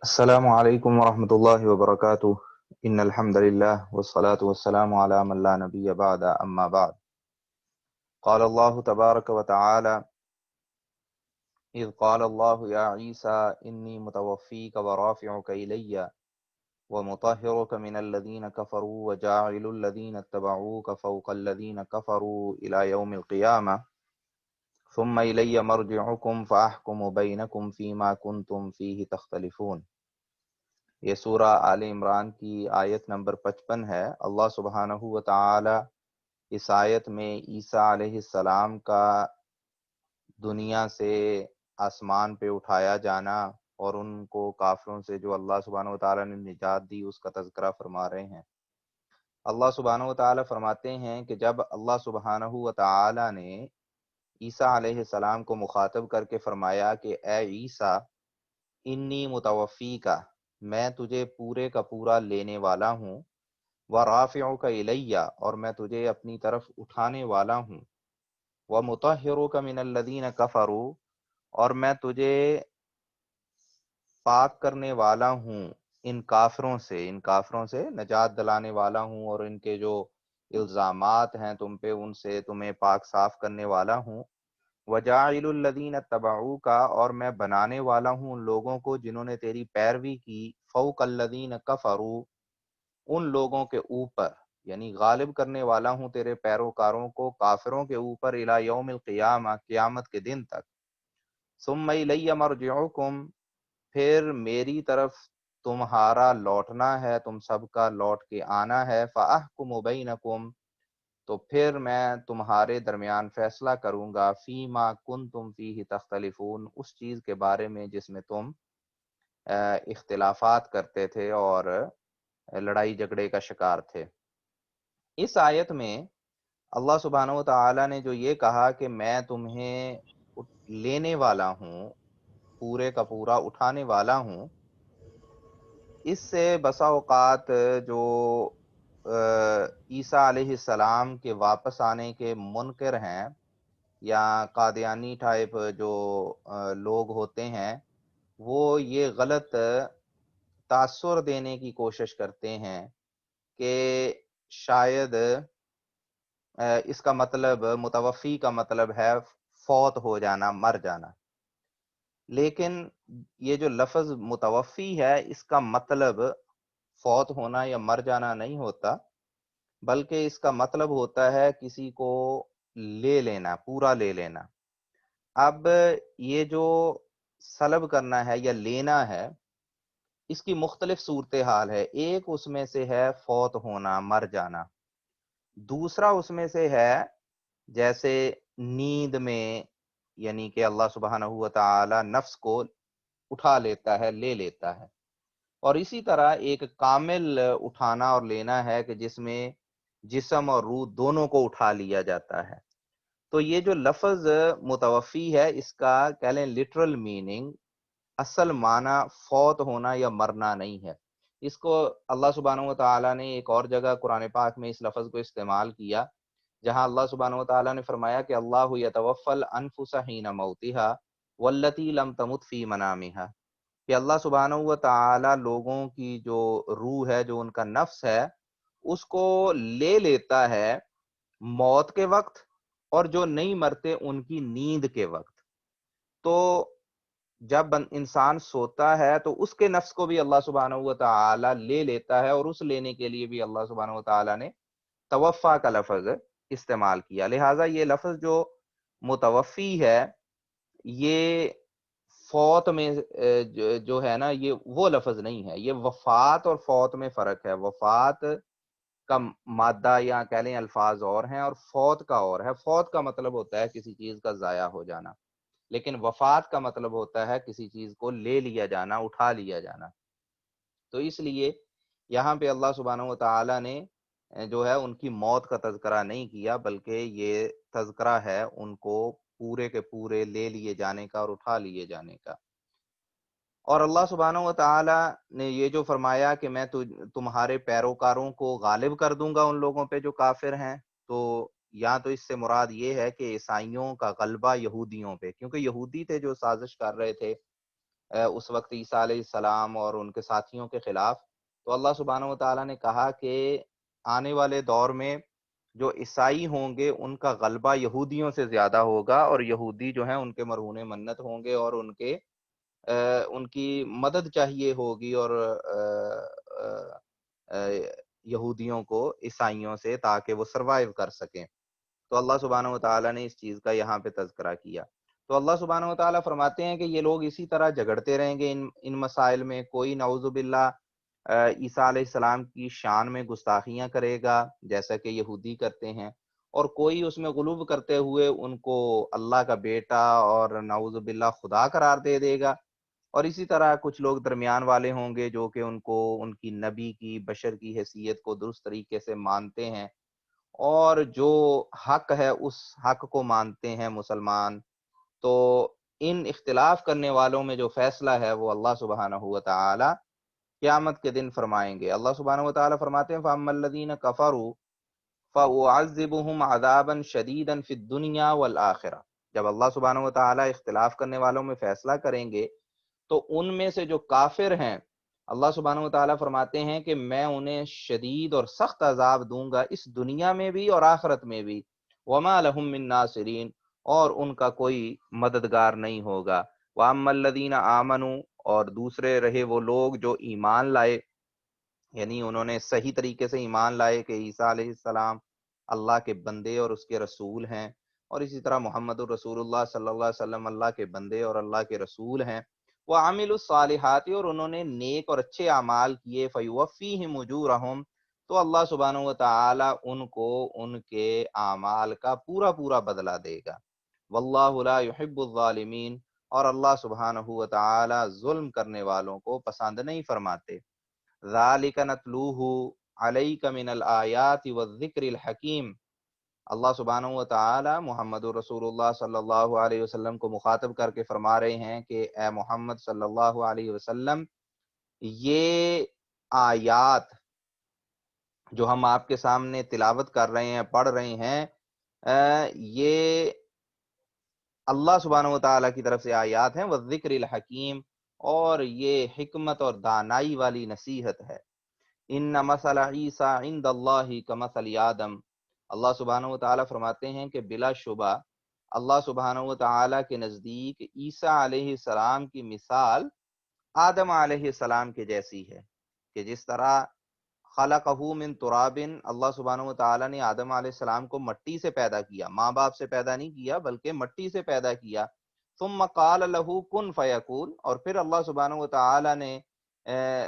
السلام علیکم ورحمۃ اللہ وبرکاتہ۔ ان الحمد للہ والصلاة والسلام علی من لا نبی بعد اما بعد۔ قال اللہ تبارک وتعالی اذ قال اللہ یا عیسیٰ انی متوفیک ورافعک الی ومطہرک من الذین کفروا وجاعل الذین اتبعوک فوق الذین کفروا الی یوم القیامہ ثم الی مرجعکم فاحکم بینکم فیما کنتم فیہ تختلفون۔ یہ سورہ آل عمران کی آیت نمبر 55 ہے۔ اللہ سبحانہ و تعالی اس آیت میں عیسیٰ علیہ السلام کا دنیا سے آسمان پہ اٹھایا جانا اور ان کو کافروں سے جو اللہ سبحانہ و تعالی نے نجات دی اس کا تذکرہ فرما رہے ہیں۔ اللہ سبحانہ و تعالی فرماتے ہیں کہ جب اللہ سبحانہ و تعالی نے عیسیٰ علیہ السلام کو مخاطب کر کے فرمایا کہ اے عیسیٰ انی متوفیک، میں تجھے پورے کا پورا لینے والا ہوں، ورافعک الی، اور میں تجھے اپنی طرف اٹھانے والا ہوں، ومطہرک من الذین کفروا، اور میں تجھے پاک کرنے والا ہوں ان کافروں سے نجات دلانے والا ہوں، اور ان کے جو الزامات ہیں تم پہ ان سے تمہیں پاک صاف کرنے والا ہوں۔ وجاعل الذین اتبعوک، اور میں بنانے والا ہوں ان لوگوں کو جنہوں نے تیری پیروی کی، فوق الذین کفروا، ان لوگوں کے اوپر، یعنی غالب کرنے والا ہوں تیرے پیروکاروں کو کافروں کے اوپر، الی یوم القیامہ، قیامت کے دن تک۔ ثم الی مرجعکم، پھر میری طرف تمہارا لوٹنا ہے، تم سب کا لوٹ کے آنا ہے، فاحکم بینکم، تو پھر میں تمہارے درمیان فیصلہ کروں گا، فیما کنتم فیہ تختلفون، اس چیز کے بارے میں جس میں تم اختلافات کرتے تھے اور لڑائی جھگڑے کا شکار تھے۔ اس آیت میں اللہ سبحانہ و تعالی نے جو یہ کہا کہ میں تمہیں لینے والا ہوں، پورے کا پورا اٹھانے والا ہوں، اس سے بسا اوقات جو عیسیٰ علیہ السلام کے واپس آنے کے منکر ہیں یا قادیانی ٹائپ جو لوگ ہوتے ہیں، وہ یہ غلط تاثر دینے کی کوشش کرتے ہیں کہ شاید اس کا مطلب متوفی کا مطلب ہے فوت ہو جانا، مر جانا، لیکن یہ جو لفظ متوفی ہے اس کا مطلب فوت ہونا یا مر جانا نہیں ہوتا، بلکہ اس کا مطلب ہوتا ہے کسی کو لے لینا، پورا لے لینا۔ اب یہ جو سلب کرنا ہے یا لینا ہے، اس کی مختلف صورتحال ہے۔ ایک اس میں سے ہے فوت ہونا، مر جانا۔ دوسرا اس میں سے ہے جیسے نیند میں، یعنی کہ اللہ سبحانہ و تعالی نفس کو اٹھا لیتا ہے، لے لیتا ہے۔ اور اسی طرح ایک کامل اٹھانا اور لینا ہے کہ جس میں جسم اور روح دونوں کو اٹھا لیا جاتا ہے۔ تو یہ جو لفظ متوفی ہے اس کا کہہ لیں لٹرل میننگ، اصل معنی فوت ہونا یا مرنا نہیں ہے۔ اس کو اللہ سبحانہ و تعالیٰ نے ایک اور جگہ قرآن پاک میں اس لفظ کو استعمال کیا، جہاں اللہ سبحانہ و تعالیٰ نے فرمایا کہ اللہ یتوفی الانفس حین موتہا والتی لم تمت فی منامہا، کہ اللہ سبحانہ و تعالی لوگوں کی جو روح ہے، جو ان کا نفس ہے، اس کو لے لیتا ہے موت کے وقت، اور جو نہیں مرتے ان کی نیند کے وقت۔ تو جب انسان سوتا ہے تو اس کے نفس کو بھی اللہ سبحانہ و تعالی لے لیتا ہے، اور اس لینے کے لیے بھی اللہ سبحانہ و تعالی نے توفا کا لفظ استعمال کیا۔ لہٰذا یہ لفظ جو متوفی ہے، یہ فوت میں جو ہے نا، یہ وہ لفظ نہیں ہے۔ یہ وفات اور فوت میں فرق ہے۔ وفات کا مادہ یا کہہ لیں الفاظ اور ہیں، اور فوت کا اور ہے۔ فوت کا مطلب ہوتا ہے کسی چیز کا ضائع ہو جانا، لیکن وفات کا مطلب ہوتا ہے کسی چیز کو لے لیا جانا، اٹھا لیا جانا۔ تو اس لیے یہاں پہ اللہ سبحانہ و تعالی نے جو ہے ان کی موت کا تذکرہ نہیں کیا، بلکہ یہ تذکرہ ہے ان کو پورے کے پورے لے لیے جانے کا اور اٹھا لیے جانے کا۔ اور اللہ سبحانہ و تعالی نے یہ جو فرمایا کہ میں تمہارے پیروکاروں کو غالب کر دوں گا ان لوگوں پہ جو کافر ہیں، تو یا تو اس سے مراد یہ ہے کہ عیسائیوں کا غلبہ یہودیوں پہ، کیونکہ یہودی تھے جو سازش کر رہے تھے اس وقت عیسیٰ علیہ السلام اور ان کے ساتھیوں کے خلاف، تو اللہ سبحانہ و تعالیٰ نے کہا کہ آنے والے دور میں جو عیسائی ہوں گے ان کا غلبہ یہودیوں سے زیادہ ہوگا، اور یہودی جو ہیں ان کے مرہون منت ہوں گے، اور ان کی مدد چاہیے ہوگی، اور یہودیوں کو عیسائیوں سے، تاکہ وہ سروائیو کر سکیں۔ تو اللہ سبحانہ و تعالیٰ نے اس چیز کا یہاں پہ تذکرہ کیا۔ تو اللہ سبحانہ و تعالیٰ فرماتے ہیں کہ یہ لوگ اسی طرح جھگڑتے رہیں گے ان مسائل میں، کوئی نعوذ باللہ عیسیٰ علیہ السلام کی شان میں گستاخیاں کرے گا جیسا کہ یہودی کرتے ہیں، اور کوئی اس میں غلوب کرتے ہوئے ان کو اللہ کا بیٹا اور نعوذ باللہ خدا قرار دے دے گا، اور اسی طرح کچھ لوگ درمیان والے ہوں گے جو کہ ان کو ان کی نبی کی، بشر کی حیثیت کو درست طریقے سے مانتے ہیں، اور جو حق ہے اس حق کو مانتے ہیں مسلمان۔ تو ان اختلاف کرنے والوں میں جو فیصلہ ہے وہ اللہ سبحانہ و تعالی قیامت کے دن فرمائیں گے۔ اللہ سبحانہ و تعالی فرماتے ہیں فَأَمَّا الَّذِينَ كَفَرُوا فَأُعَذِّبُهُمْ عَذَابًا شَدِيدًا فِي الدُّنْيَا وَالْآخِرَةِ۔ جب اللہ سبحانہ و تعالی اختلاف کرنے والوں میں فیصلہ کریں گے تو ان میں سے جو کافر ہیں، اللہ سبحانہ و تعالیٰ فرماتے ہیں کہ میں انہیں شدید اور سخت عذاب دوں گا اس دنیا میں بھی اور آخرت میں بھی، وَمَا لَهُم مِّن نَاصِرِينَ، اور ان کا کوئی مددگار نہیں ہوگا۔ وَأَمَّا الَّذِينَ آمَنُوا، اور دوسرے رہے وہ لوگ جو ایمان لائے، یعنی انہوں نے صحیح طریقے سے ایمان لائے کہ عیسیٰ علیہ السلام اللہ کے بندے اور اس کے رسول ہیں، اور اسی طرح محمد الرسول اللہ صلی اللہ علیہ وسلم اللہ کے بندے اور اللہ کے رسول ہیں، وَعَمِلُوا الصَّالِحَاتِ، اور انہوں نے نیک اور اچھے اعمال کیے، فَيُوَفِّيهِمْ أُجُورَهُمْ، تو اللہ سبحانہ و تعالی ان کو ان کے اعمال کا پورا پورا بدلہ دے گا۔ وَاللَّهُ لَا يُحِبُّ الظَّالِمِينَ، اور اللہ سبحانہ و تعالی ظلم کرنے والوں کو پسند نہیں فرماتے۔ ذَلِكَ نَتْلُوهُ عَلَيْكَ مِنَ الْآيَاتِ وَالذِّكْرِ الْحَكِيمِ، اللہ سبحانہ و تعالی محمد رسول اللہ صلی اللہ علیہ وسلم کو مخاطب کر کے فرما رہے ہیں کہ اے محمد صلی اللہ علیہ وسلم، یہ آیات جو ہم آپ کے سامنے تلاوت کر رہے ہیں، پڑھ رہے ہیں، یہ اللہ سبحانہ و تعالیٰ کی طرف سے آیات ہیں، والذکر الحکیم، اور یہ حکمت اور دانائی والی نصیحت ہے۔ ان مثل عیسیٰ عند اللہ کمثل آدم، اللہ سبحانہ و تعالیٰ فرماتے ہیں کہ بلا شبہ اللہ سبحانہ و تعالیٰ کے نزدیک عیسیٰ علیہ السلام کی مثال آدم علیہ السلام کے جیسی ہے، کہ جس طرح خلقہ من تراب، اللہ سبحانہ و تعالیٰ نے آدم علیہ السلام کو مٹی سے پیدا کیا، ماں باپ سے پیدا نہیں کیا بلکہ مٹی سے پیدا کیا، ثم قال له کن فیکون، اور پھر اللہ سبحانہ و تعالیٰ نے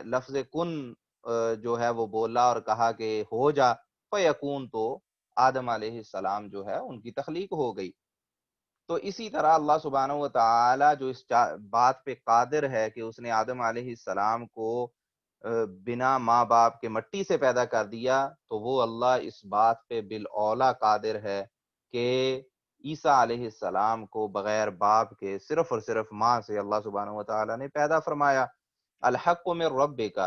لفظ کن جو ہے وہ بولا اور کہا کہ ہو جا، فیکون، تو آدم علیہ السلام جو ہے ان کی تخلیق ہو گئی۔ تو اسی طرح اللہ سبحانہ و تعالی جو اس بات پہ قادر ہے کہ اس نے آدم علیہ السلام کو بنا ماں باپ کے مٹی سے پیدا کر دیا، تو وہ اللہ اس بات پہ بالاولیٰ قادر ہے کہ عیسیٰ علیہ السلام کو بغیر باپ کے صرف اور صرف ماں سے اللہ سبحانہ و تعالی نے پیدا فرمایا۔ الحق من ربک،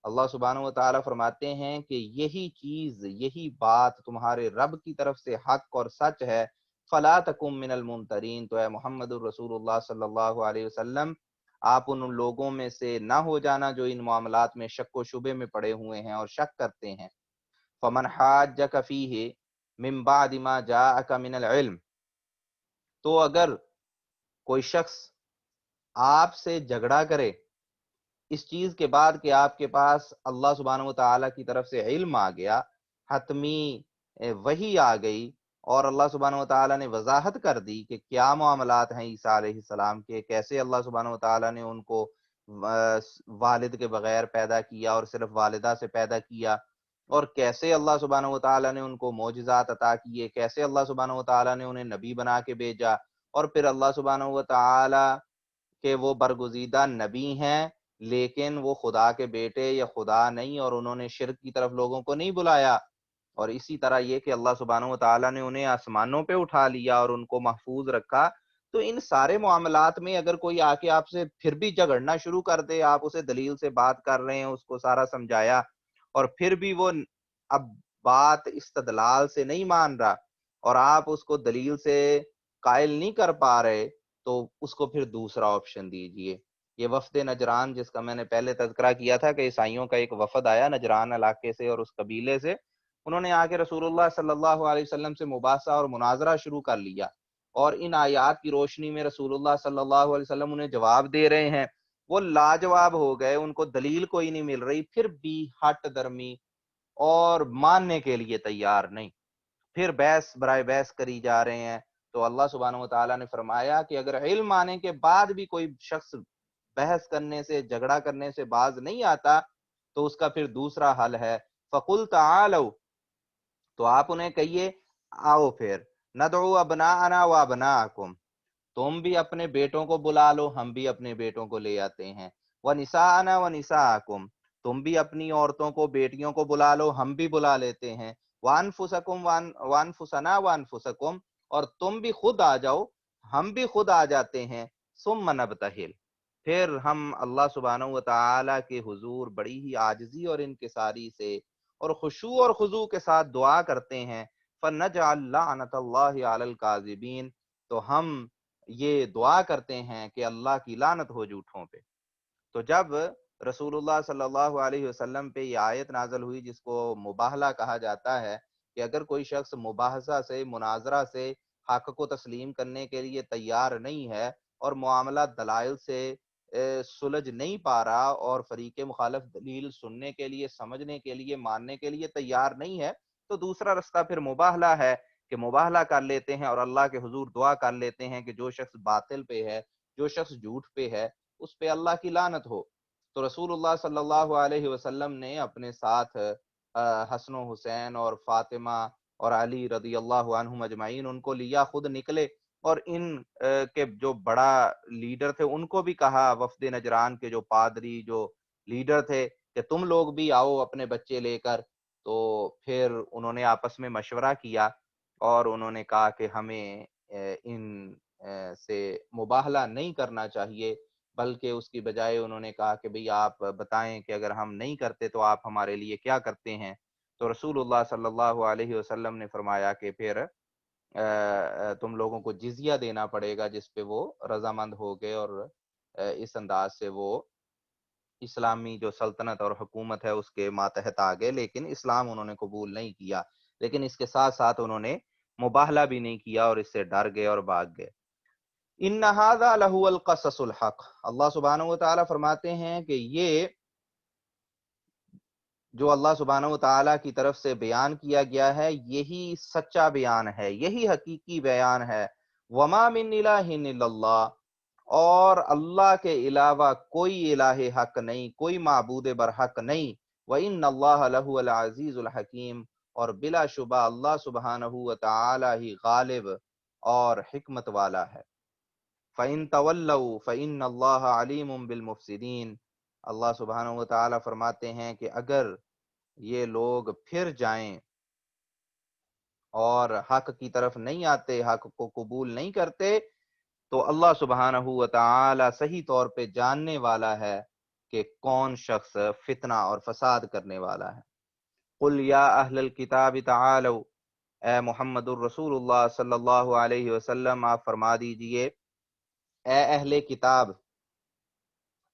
اللہ سبحانہ و تعالی فرماتے ہیں کہ یہی چیز، یہی بات تمہارے رب کی طرف سے حق اور سچ ہے، فلا تکن من الممترین، تو اے محمد الرسول اللہ صلی اللہ علیہ وسلم، آپ ان لوگوں میں سے نہ ہو جانا جو ان معاملات میں شک و شبے میں پڑے ہوئے ہیں اور شک کرتے ہیں۔ فمن حاجک فیہ من بعد ما جاءک من العلم، تو اگر کوئی شخص آپ سے جھگڑا کرے اس چیز کے بعد کہ آپ کے پاس اللہ سبحانہ و تعالیٰ کی طرف سے علم آ گیا، حتمی وحی آ گئی، اور اللہ سبحانہ و تعالیٰ نے وضاحت کر دی کہ کیا معاملات ہیں عیسیٰ علیہ السلام کے، کیسے اللہ سبحانہ و تعالیٰ نے ان کو والد کے بغیر پیدا کیا اور صرف والدہ سے پیدا کیا، اور کیسے اللہ سبحانہ و تعالیٰ نے ان کو معجزات عطا کیے، کیسے اللہ سبحانہ و تعالیٰ نے انہیں نبی بنا کے بھیجا، اور پھر اللہ سبحانہ و تعالیٰ کہ وہ برگزیدہ نبی ہیں لیکن وہ خدا کے بیٹے یا خدا نہیں، اور انہوں نے شرک کی طرف لوگوں کو نہیں بلایا، اور اسی طرح یہ کہ اللہ سبحانہ و تعالیٰ نے انہیں آسمانوں پہ اٹھا لیا اور ان کو محفوظ رکھا۔ تو ان سارے معاملات میں اگر کوئی آ کے آپ سے پھر بھی جھگڑنا شروع کر دے، آپ اسے دلیل سے بات کر رہے ہیں، اس کو سارا سمجھایا، اور پھر بھی وہ اب بات استدلال سے نہیں مان رہا، اور آپ اس کو دلیل سے قائل نہیں کر پا رہے، تو اس کو پھر دوسرا آپشن دیجئے یہ وفد نجران جس کا میں نے پہلے تذکرہ کیا تھا کہ عیسائیوں کا ایک وفد آیا نجران علاقے سے اور اس قبیلے سے، انہوں نے آ کے رسول اللہ صلی اللہ علیہ وسلم سے مباحثہ اور مناظرہ شروع کر لیا، اور ان آیات کی روشنی میں رسول اللہ صلی اللہ علیہ وسلم انہیں جواب دے رہے ہیں۔ وہ لاجواب ہو گئے، ان کو دلیل کوئی نہیں مل رہی، پھر بھی ہٹ درمی اور ماننے کے لیے تیار نہیں، پھر بحث برائے بحث کری جا رہے ہیں۔ تو اللہ سبحانہ و تعالیٰ نے فرمایا کہ اگر علم آنے کے بعد بھی کوئی شخص بحث کرنے سے، جھگڑا کرنے سے باز نہیں آتا، تو اس کا پھر دوسرا حل ہے فَقُلْ تَعَالَوْا، تو آپ انہیں کہیے آؤ پھر نَدْعُو أَبْنَاءَنَا وَأَبْنَاءَكُمْ، تم بھی اپنے بیٹوں کو بلا لو، ہم بھی اپنے بیٹوں کو لے آتے ہیں، وَنِسَاءَنَا وَنِسَاءَكُمْ، تم بھی اپنی عورتوں کو، بیٹیوں کو بلا لو، ہم بھی بلا لیتے ہیں، وَأَنفُسَكُمْ وَأَنفُسَنَا وَأَنفُسَكُمْ، اور تم بھی خود آ جاؤ، ہم بھی خود آ جاتے ہیں، ثُمَّ نَبْتَهِلْ، پھر ہم اللہ سبحانہ و تعالیٰ کے حضور بڑی ہی عاجزی اور انکساری سے اور خشوع اور خضوع کے ساتھ دعا کرتے ہیں، فَنَجْعَلْ لَعْنَةَ اللَّهِ عَلَى الْكَاذِبِينَ، تو ہم یہ دعا کرتے ہیں کہ اللہ کی لعنت ہو جھوٹوں پہ۔ تو جب رسول اللہ صلی اللہ علیہ وسلم پہ یہ آیت نازل ہوئی جس کو مباہلہ کہا جاتا ہے، کہ اگر کوئی شخص مباحثہ سے، مناظرہ سے حق کو تسلیم کرنے کے لیے تیار نہیں ہے اور معاملہ دلائل سے سلجھ نہیں پا رہا اور فریق مخالف دلیل سننے کے لیے، سمجھنے کے لیے، ماننے کے لیے تیار نہیں ہے، تو دوسرا رستہ پھر مباہلہ ہے کہ مباہلہ کر لیتے ہیں اور اللہ کے حضور دعا کر لیتے ہیں کہ جو شخص باطل پہ ہے، جو شخص جھوٹ پہ ہے، اس پہ اللہ کی لعنت ہو۔ تو رسول اللہ صلی اللہ علیہ وسلم نے اپنے ساتھ حسن و حسین اور فاطمہ اور علی رضی اللہ عنہم اجمعین ان کو لیا، خود نکلے، اور ان کے جو بڑا لیڈر تھے ان کو بھی کہا، وفد نجران کے جو پادری، جو لیڈر تھے، کہ تم لوگ بھی آؤ اپنے بچے لے کر۔ تو پھر انہوں نے آپس میں مشورہ کیا اور انہوں نے کہا کہ ہمیں ان سے مباہلہ نہیں کرنا چاہیے، بلکہ اس کی بجائے انہوں نے کہا کہ بھئی آپ بتائیں کہ اگر ہم نہیں کرتے تو آپ ہمارے لیے کیا کرتے ہیں؟ تو رسول اللہ صلی اللہ علیہ وسلم نے فرمایا کہ پھر تم لوگوں کو جزیہ دینا پڑے گا، جس پہ وہ رضامند ہو گئے، اور اس انداز سے وہ اسلامی جو سلطنت اور حکومت ہے اس کے ماتحت آ گئے، لیکن اسلام انہوں نے قبول نہیں کیا، لیکن اس کے ساتھ ساتھ انہوں نے مباہلہ بھی نہیں کیا اور اس سے ڈر گئے اور بھاگ گئے۔ ان ھذا لہو القصص الحق، اللہ سبحانہ و تعالیٰ فرماتے ہیں کہ یہ جو اللہ سبحانہ و تعالیٰ کی طرف سے بیان کیا گیا ہے یہی سچا بیان ہے، یہی حقیقی بیان ہے۔ وما من الہ الا اللہ، اور اللہ کے علاوہ کوئی الہ حق نہیں، کوئی معبود برحق نہیں۔ وَإِنَّ اللَّهَ لَهُوَ الْعَزِيزُ الْحَكِيمُ، اور بلا شبہ اللہ سبحانہ و تعالی ہی غالب اور حکمت والا ہے۔ فَإِن تَوَلَّوْا فَإِنَّ اللَّهَ عَلِيمٌ بِالْمُفْسِدِينَ، اللہ سبحانہ و تعالی فرماتے ہیں کہ اگر یہ لوگ پھر جائیں اور حق کی طرف نہیں آتے، حق کو قبول نہیں کرتے، تو اللہ سبحانہ و تعالی صحیح طور پہ جاننے والا ہے کہ کون شخص فتنہ اور فساد کرنے والا ہے۔ قل یا اہل الکتاب تعالوا، اے محمد الرسول اللہ صلی اللہ علیہ وسلم آپ فرما دیجئے، اے اہل کتاب،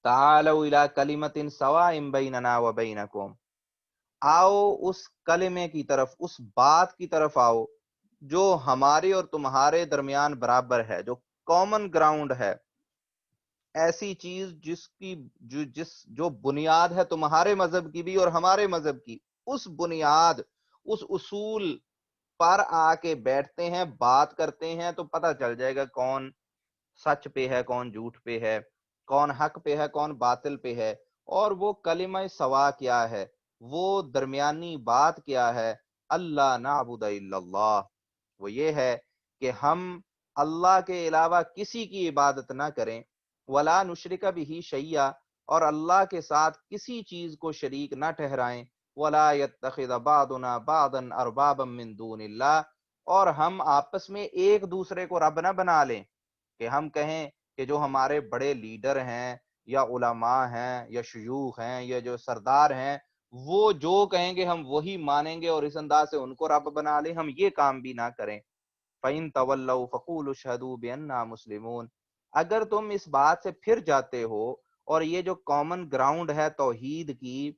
تعالوا الی کلمۃ سواء بیننا وبینکم، آؤ اس کلمے کی طرف، اس بات کی طرف آؤ جو ہمارے اور تمہارے درمیان برابر ہے، جو کامن گراؤنڈ ہے، ایسی چیز جس کی جو بنیاد ہے تمہارے مذہب کی بھی اور ہمارے مذہب کی، اس بنیاد، اس اصول پر آ کے بیٹھتے ہیں، بات کرتے ہیں، تو پتہ چل جائے گا کون سچ پہ ہے، کون جھوٹ پہ ہے، کون حق پہ ہے، کون باطل پہ ہے۔ اور وہ کلمہ سوا کیا ہے، وہ درمیانی بات کیا ہے، اللہ نعبد الا اللہ، وہ یہ ہے کہ ہم اللہ کے علاوہ کسی کی عبادت نہ کریں، ولا نشرک بہ شیئا، اور اللہ کے ساتھ کسی چیز کو شریک نہ ٹھہرائیں، ولا یتخذ بعضنا بعضا اربابا من دون اللہ، اور ہم آپس میں ایک دوسرے کو رب نہ بنا لیں، کہ ہم کہیں کہ جو ہمارے بڑے لیڈر ہیں یا علماء ہیں یا شیوخ ہیں یا جو سردار ہیں، وہ جو کہیں گے ہم وہی مانیں گے اور اس انداز سے ان کو رب بنا لیں، ہم یہ کام بھی نہ کریں۔ فَإِن تَوَلَّوْا فَقُولُوا اشْهَدُوا بِأَنَّا مُسْلِمُونَ، اگر تم اس بات سے پھر جاتے ہو اور یہ جو کامن گراؤنڈ ہے توحید کی،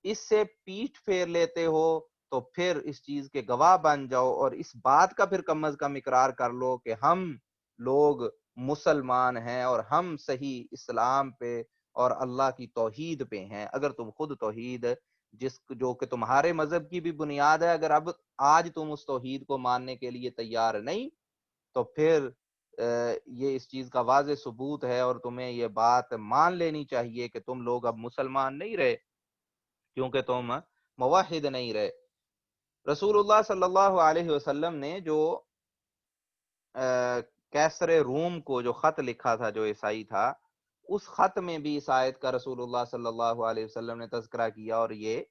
اس سے پیٹھ پھیر لیتے ہو تو پھر اس چیز کے گواہ بن جاؤ، اور اس بات کا پھر کم از کم اقرار کر لو کہ ہم لوگ مسلمان ہیں اور ہم صحیح اسلام پہ اور اللہ کی توحید پہ ہیں۔ اگر تم خود توحید جو کہ تمہارے مذہب کی بھی بنیاد ہے، اگر اب آج تم اس توحید کو ماننے کے لیے تیار نہیں، تو پھر یہ اس چیز کا واضح ثبوت ہے، اور تمہیں یہ بات مان لینی چاہیے کہ تم لوگ اب مسلمان نہیں رہے، کیونکہ تم موحد نہیں رہے۔ رسول اللہ صلی اللہ علیہ وسلم نے جو کیسر روم کو جو خط لکھا تھا، جو عیسائی تھا، اس خط میں بھی اس آیت کا رسول اللہ صلی اللہ علیہ وسلم نے تذکرہ کیا، اور یہ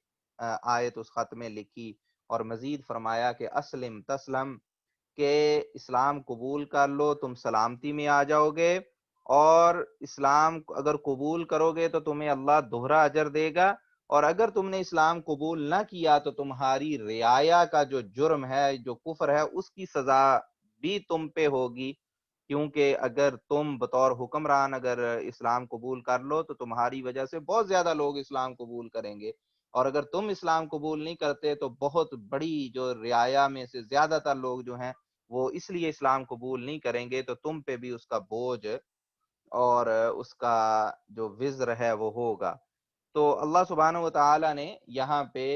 آیت اس خط میں لکھی، اور مزید فرمایا کہ اسلم تسلم، کہ اسلام قبول کر لو تم سلامتی میں آ جاؤ گے، اور اسلام اگر قبول کرو گے تو تمہیں اللہ دوہرا اجر دے گا، اور اگر تم نے اسلام قبول نہ کیا تو تمہاری رعایا کا جو جرم ہے، جو کفر ہے، اس کی سزا بھی تم پہ ہوگی، کیونکہ اگر تم بطور حکمران اگر اسلام قبول کر لو تو تمہاری وجہ سے بہت زیادہ لوگ اسلام قبول کریں گے، اور اگر تم اسلام قبول نہیں کرتے تو بہت بڑی جو رعایا میں سے زیادہ تر لوگ جو ہیں وہ اس لیے اسلام قبول نہیں کریں گے، تو تم پہ بھی اس کا بوجھ اور اس کا جو وزر ہے وہ ہوگا۔ تو اللہ سبحانہ و تعالی نے یہاں پہ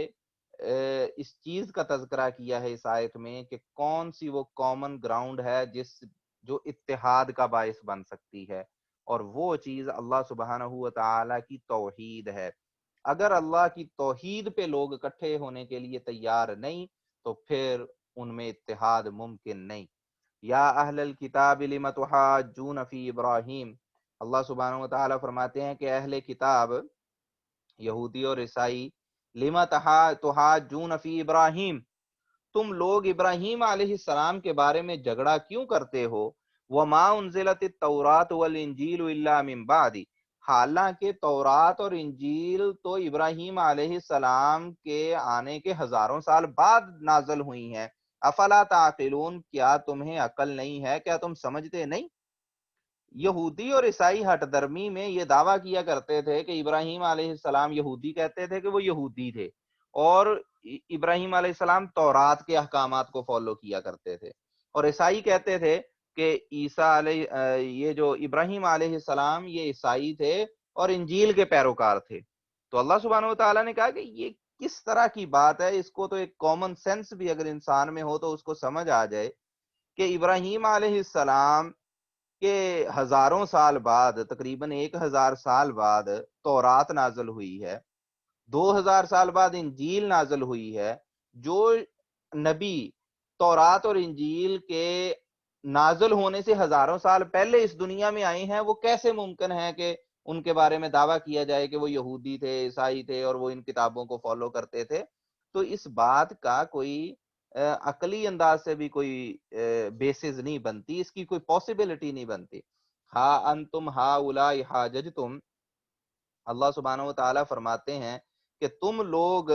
اس چیز کا تذکرہ کیا ہے اس آیت میں کہ کون سی وہ کامن گراؤنڈ ہے جو اتحاد کا باعث بن سکتی ہے، اور وہ چیز اللہ سبحانہ و تعالی کی توحید ہے۔ اگر اللہ کی توحید پہ لوگ اکٹھے ہونے کے لیے تیار نہیں تو پھر ان میں اتحاد ممکن نہیں۔ یا اہل الکتاب لم تحاجون فی ابراہیم، اللہ سبحانہ و تعالی فرماتے ہیں کہ اہل کتاب یہودی اور عیسائی، لما تحاجون فی ابراہیم، تم لوگ ابراہیم علیہ السلام کے بارے میں جھگڑا کیوں کرتے ہو؟ وما انزلت التوراۃ والانجیل الا من بعد، حالانکہ تورات اور انجیل تو ابراہیم علیہ السلام کے آنے کے ہزاروں سال بعد نازل ہوئی ہیں۔ افلا تعقلون، کیا تمہیں عقل نہیں ہے؟ کیا تم سمجھتے نہیں؟ یہودی اور عیسائی ہٹ درمی میں یہ دعویٰ کیا کرتے تھے کہ ابراہیم علیہ السلام، یہودی کہتے تھے کہ وہ یہودی تھے، اور ابراہیم علیہ السلام تورات کے احکامات کو فالو کیا کرتے تھے، اور عیسائی کہتے تھے کہ عیسیٰ علیہ یہ جو ابراہیم علیہ السلام یہ عیسائی تھے اور انجیل کے پیروکار تھے۔ تو اللہ سبحانہ و تعالیٰ نے کہا کہ یہ کس طرح کی بات ہے، اس کو تو ایک کامن سینس بھی اگر انسان میں ہو تو اس کو سمجھ آ جائے کہ ابراہیم علیہ السلام کہ ہزاروں سال بعد، تقریباً 1000 سال بعد تورات نازل ہوئی ہے، 2000 سال بعد انجیل نازل ہوئی ہے۔ جو نبی تورات اور انجیل کے نازل ہونے سے ہزاروں سال پہلے اس دنیا میں آئے ہیں، وہ کیسے ممکن ہے کہ ان کے بارے میں دعویٰ کیا جائے کہ وہ یہودی تھے، عیسائی تھے، اور وہ ان کتابوں کو فالو کرتے تھے؟ تو اس بات کا کوئی عقلی انداز سے بھی کوئی بیسز نہیں بنتی، اس کی کوئی پاسبلٹی نہیں بنتی۔ ہا انتم ہاؤلائی حاججتم، اللہ سبحانہ و تعالیٰ فرماتے ہیں کہ تم لوگ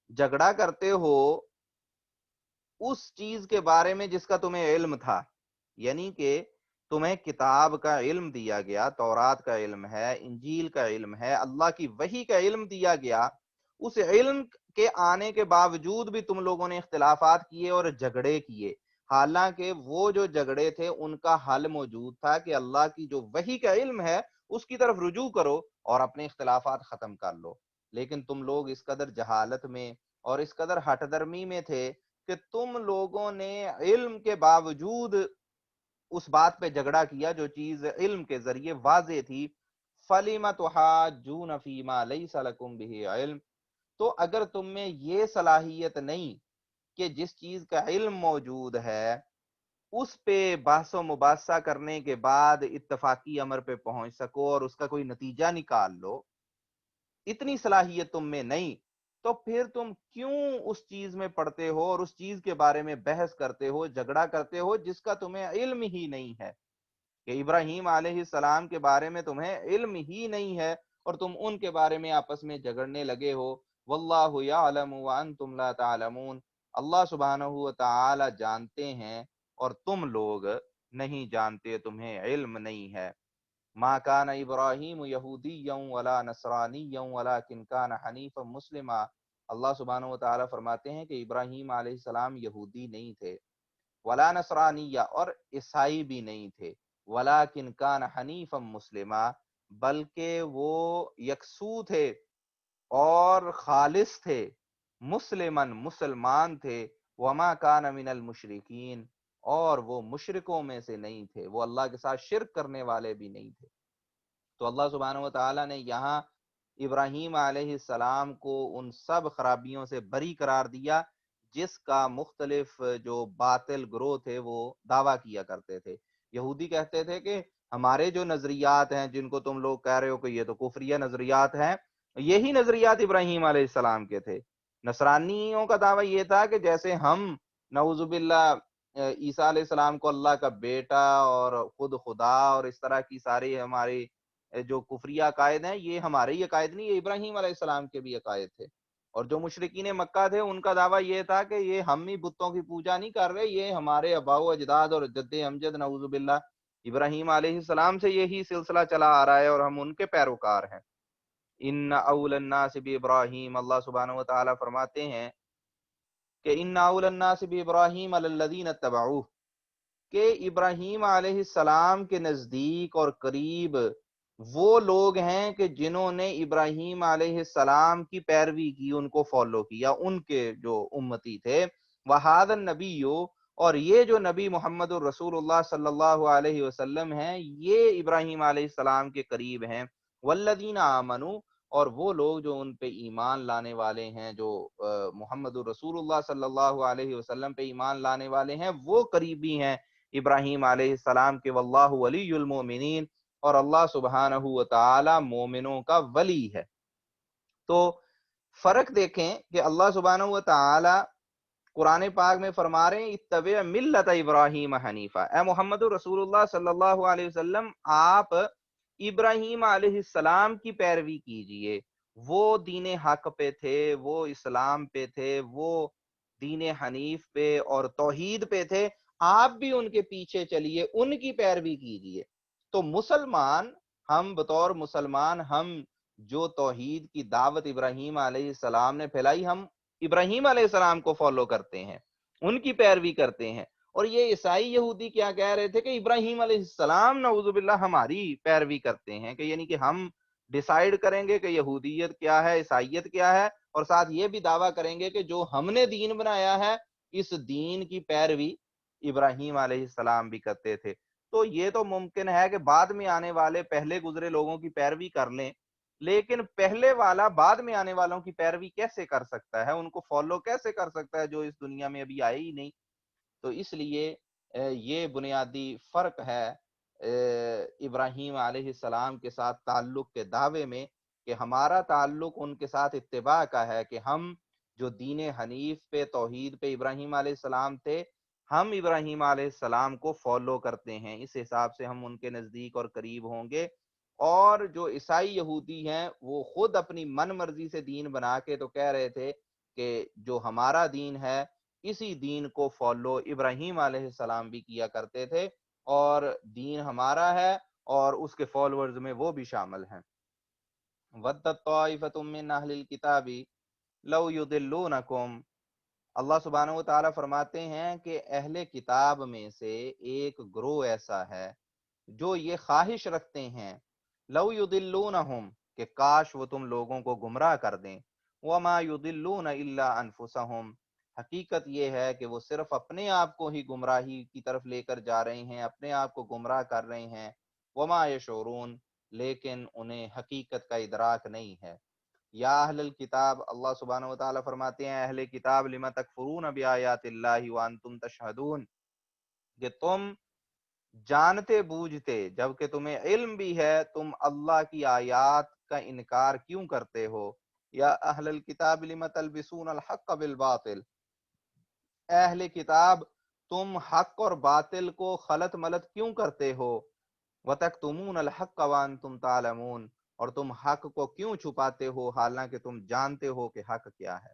جھگڑا کرتے ہو اس چیز کے بارے میں جس کا تمہیں علم تھا، یعنی کہ تمہیں کتاب کا علم دیا گیا، تورات کا علم ہے، انجیل کا علم ہے، اللہ کی وحی کا علم دیا گیا، اس علم کے آنے کے باوجود بھی تم لوگوں نے اختلافات کیے اور جھگڑے کیے، حالانکہ وہ جو جھگڑے تھے ان کا حل موجود تھا کہ اللہ کی جو وحی کا علم ہے اس کی طرف رجوع کرو اور اپنے اختلافات ختم کر لو۔ لیکن تم لوگ اس قدر جہالت میں اور اس قدر ہٹ درمی میں تھے کہ تم لوگوں نے علم کے باوجود اس بات پہ جھگڑا کیا جو چیز علم کے ذریعے واضح تھی۔ فَلِمَ تُحَاجُّونَ فِي مَا لَيْسَ لَكُمْ بِهِ عِلْمٌ، تو اگر تم میں یہ صلاحیت نہیں کہ جس چیز کا علم موجود ہے اس پہ بحث و مباحثہ کرنے کے بعد اتفاقی امر پہ پہنچ سکو اور اس کا کوئی نتیجہ نکال لو، اتنی صلاحیت تم میں نہیں، تو پھر تم کیوں اس چیز میں پڑھتے ہو اور اس چیز کے بارے میں بحث کرتے ہو، جھگڑا کرتے ہو جس کا تمہیں علم ہی نہیں ہے؟ کہ ابراہیم علیہ السلام کے بارے میں تمہیں علم ہی نہیں ہے اور تم ان کے بارے میں آپس میں جھگڑنے لگے ہو۔ واللہ یعلم وانتم لا تعلمون، اللہ سبحانہ و تعالی جانتے ہیں اور تم لوگ نہیں جانتے، تمہیں علم نہیں ہے۔ ما کان ابراہیم یہودیا ولا نصرانیا ولکن کان حنیفا مسلما۔ اللہ سبحانہ و تعالیٰ فرماتے ہیں کہ ابراہیم علیہ السلام یہودی نہیں تھے، ولا نصرانیہ اور عیسائی بھی نہیں تھے، ولیکن کان حنیفا مسلما بلکہ وہ یکسو تھے اور خالص تھے، مسلمن مسلمان تھے، وما کان من المشرکین اور وہ مشرکوں میں سے نہیں تھے، وہ اللہ کے ساتھ شرک کرنے والے بھی نہیں تھے۔ تو اللہ سبحانہ و تعالیٰ نے یہاں ابراہیم علیہ السلام کو ان سب خرابیوں سے بری قرار دیا جس کا مختلف جو باطل گروہ تھے وہ دعویٰ کیا کرتے تھے۔ یہودی کہتے تھے کہ ہمارے جو نظریات ہیں جن کو تم لوگ کہہ رہے ہو کہ یہ تو کفریہ نظریات ہیں، یہی نظریات ابراہیم علیہ السلام کے تھے۔ نصرانیوں کا دعویٰ یہ تھا کہ جیسے ہم نعوذ باللہ عیسیٰ علیہ السلام کو اللہ کا بیٹا اور خود خدا اور اس طرح کی ساری ہماری جو کفریہ عقائد ہیں، یہ ہمارے ہی عقائد نہیں، یہ ابراہیم علیہ السلام کے بھی عقائد تھے۔ اور جو مشرکین مکہ تھے ان کا دعویٰ یہ تھا کہ یہ ہم ہی بتوں کی پوجا نہیں کر رہے، یہ ہمارے آباء و اجداد اور جد امجد نعوذ باللہ ابراہیم علیہ السلام سے یہی سلسلہ چلا آ رہا ہے اور ہم ان کے پیروکار ہیں۔ ان اول الناس بابراہیم، اللہ سبحانہ و تعالیٰ فرماتے ہیں کہ ان اول الناس بابراہیم الذین اتبعوہ، کہ ابراہیم علیہ السلام کے نزدیک اور قریب وہ لوگ ہیں کہ جنہوں نے ابراہیم علیہ السلام کی پیروی کی، ان کو فالو کیا، ان کے جو امتی تھے۔ وَهَذَا النَّبِيُّ، اور یہ جو نبی محمد الرسول اللہ صلی اللہ علیہ وسلم ہیں، یہ ابراہیم علیہ السلام کے قریب ہیں۔ وَالَّذِينَ آمَنُوا، اور وہ لوگ جو ان پہ ایمان لانے والے ہیں، جو محمد الرسول اللہ صلی اللہ علیہ وسلم پہ ایمان لانے والے ہیں، وہ قریبی ہیں ابراہیم علیہ السلام کے۔ واللہ ولی المؤمنین، اور اللہ سبحانہ و تعالی مومنوں کا ولی ہے۔ تو فرق دیکھیں کہ اللہ سبحانہ و تعالی قرآن پاک میں فرما رہے ہیں اتبع ملت ابراہیم حنیفہ، اے محمد رسول اللہ صلی اللہ علیہ وسلم آپ ابراہیم علیہ السلام کی پیروی کیجئے۔ وہ دین حق پہ تھے، وہ اسلام پہ تھے، وہ دین حنیف پہ اور توحید پہ تھے، آپ بھی ان کے پیچھے چلیے، ان کی پیروی کیجئے۔ تو مسلمان، ہم بطور مسلمان، ہم جو توحید کی دعوت ابراہیم علیہ السلام نے پھیلائی، ہم ابراہیم علیہ السلام کو فالو کرتے ہیں، ان کی پیروی کرتے ہیں۔ اور یہ عیسائی یہودی کیا کہہ رہے تھے کہ ابراہیم علیہ السلام نعوذ باللہ ہماری پیروی کرتے ہیں، کہ یعنی کہ ہم ڈیسائیڈ کریں گے کہ یہودیت کیا ہے، عیسائیت کیا ہے، اور ساتھ یہ بھی دعویٰ کریں گے کہ جو ہم نے دین بنایا ہے اس دین کی پیروی ابراہیم علیہ السلام بھی کرتے تھے۔ تو یہ تو ممکن ہے کہ بعد میں آنے والے پہلے گزرے لوگوں کی پیروی کر لیں، لیکن پہلے والا بعد میں آنے والوں کی پیروی کیسے کر سکتا ہے، ان کو فالو کیسے کر سکتا ہے جو اس دنیا میں ابھی آئے ہی نہیں؟ تو اس لیے یہ بنیادی فرق ہے ابراہیم علیہ السلام کے ساتھ تعلق کے دعوے میں، کہ ہمارا تعلق ان کے ساتھ اتباع کا ہے، کہ ہم جو دین حنیف پہ توحید پہ ابراہیم علیہ السلام تھے، ہم ابراہیم علیہ السلام کو فالو کرتے ہیں، اس حساب سے ہم ان کے نزدیک اور قریب ہوں گے۔ اور جو عیسائی یہودی ہیں وہ خود اپنی من مرضی سے دین بنا کے تو کہہ رہے تھے کہ جو ہمارا دین ہے اسی دین کو فالو ابراہیم علیہ السلام بھی کیا کرتے تھے، اور دین ہمارا ہے اور اس کے فالوورز میں وہ بھی شامل ہیں۔ وَدَّتْ طَائِفَةٌ مِّنْ أَهْلِ الْكِتَابِ لَوْ يُضِلُّونَكُمْ، اللہ سبحانہ و تعالیٰ فرماتے ہیں کہ اہل کتاب میں سے ایک گروہ ایسا ہے جو یہ خواہش رکھتے ہیں، لو یضلونہم، کہ کاش وہ تم لوگوں کو گمراہ کر دیں، وما یضلون الا انفسہم، حقیقت یہ ہے کہ وہ صرف اپنے آپ کو ہی گمراہی کی طرف لے کر جا رہے ہیں، اپنے آپ کو گمراہ کر رہے ہیں، وما یشعرون، لیکن انہیں حقیقت کا ادراک نہیں ہے۔ یا اہل الکتاب، اللہ سبحانہ و تعالیٰ فرماتے ہیں اہل کتاب لما تکفرون بآیات اللہ وانتم تشہدون، کہ تم جانتے بوجھتے جبکہ تمہیں علم بھی ہے تم اللہ کی آیات کا انکار کیوں کرتے ہو۔ یا اہل الکتاب لم تلبسون الحق بالباطل، اہل کتاب تم حق اور باطل کو خلط ملط کیوں کرتے ہو۔ وتکتمون الحق وانتم تعلمون، اور تم حق کو کیوں چھپاتے ہو حالانکہ تم جانتے ہو کہ حق کیا ہے۔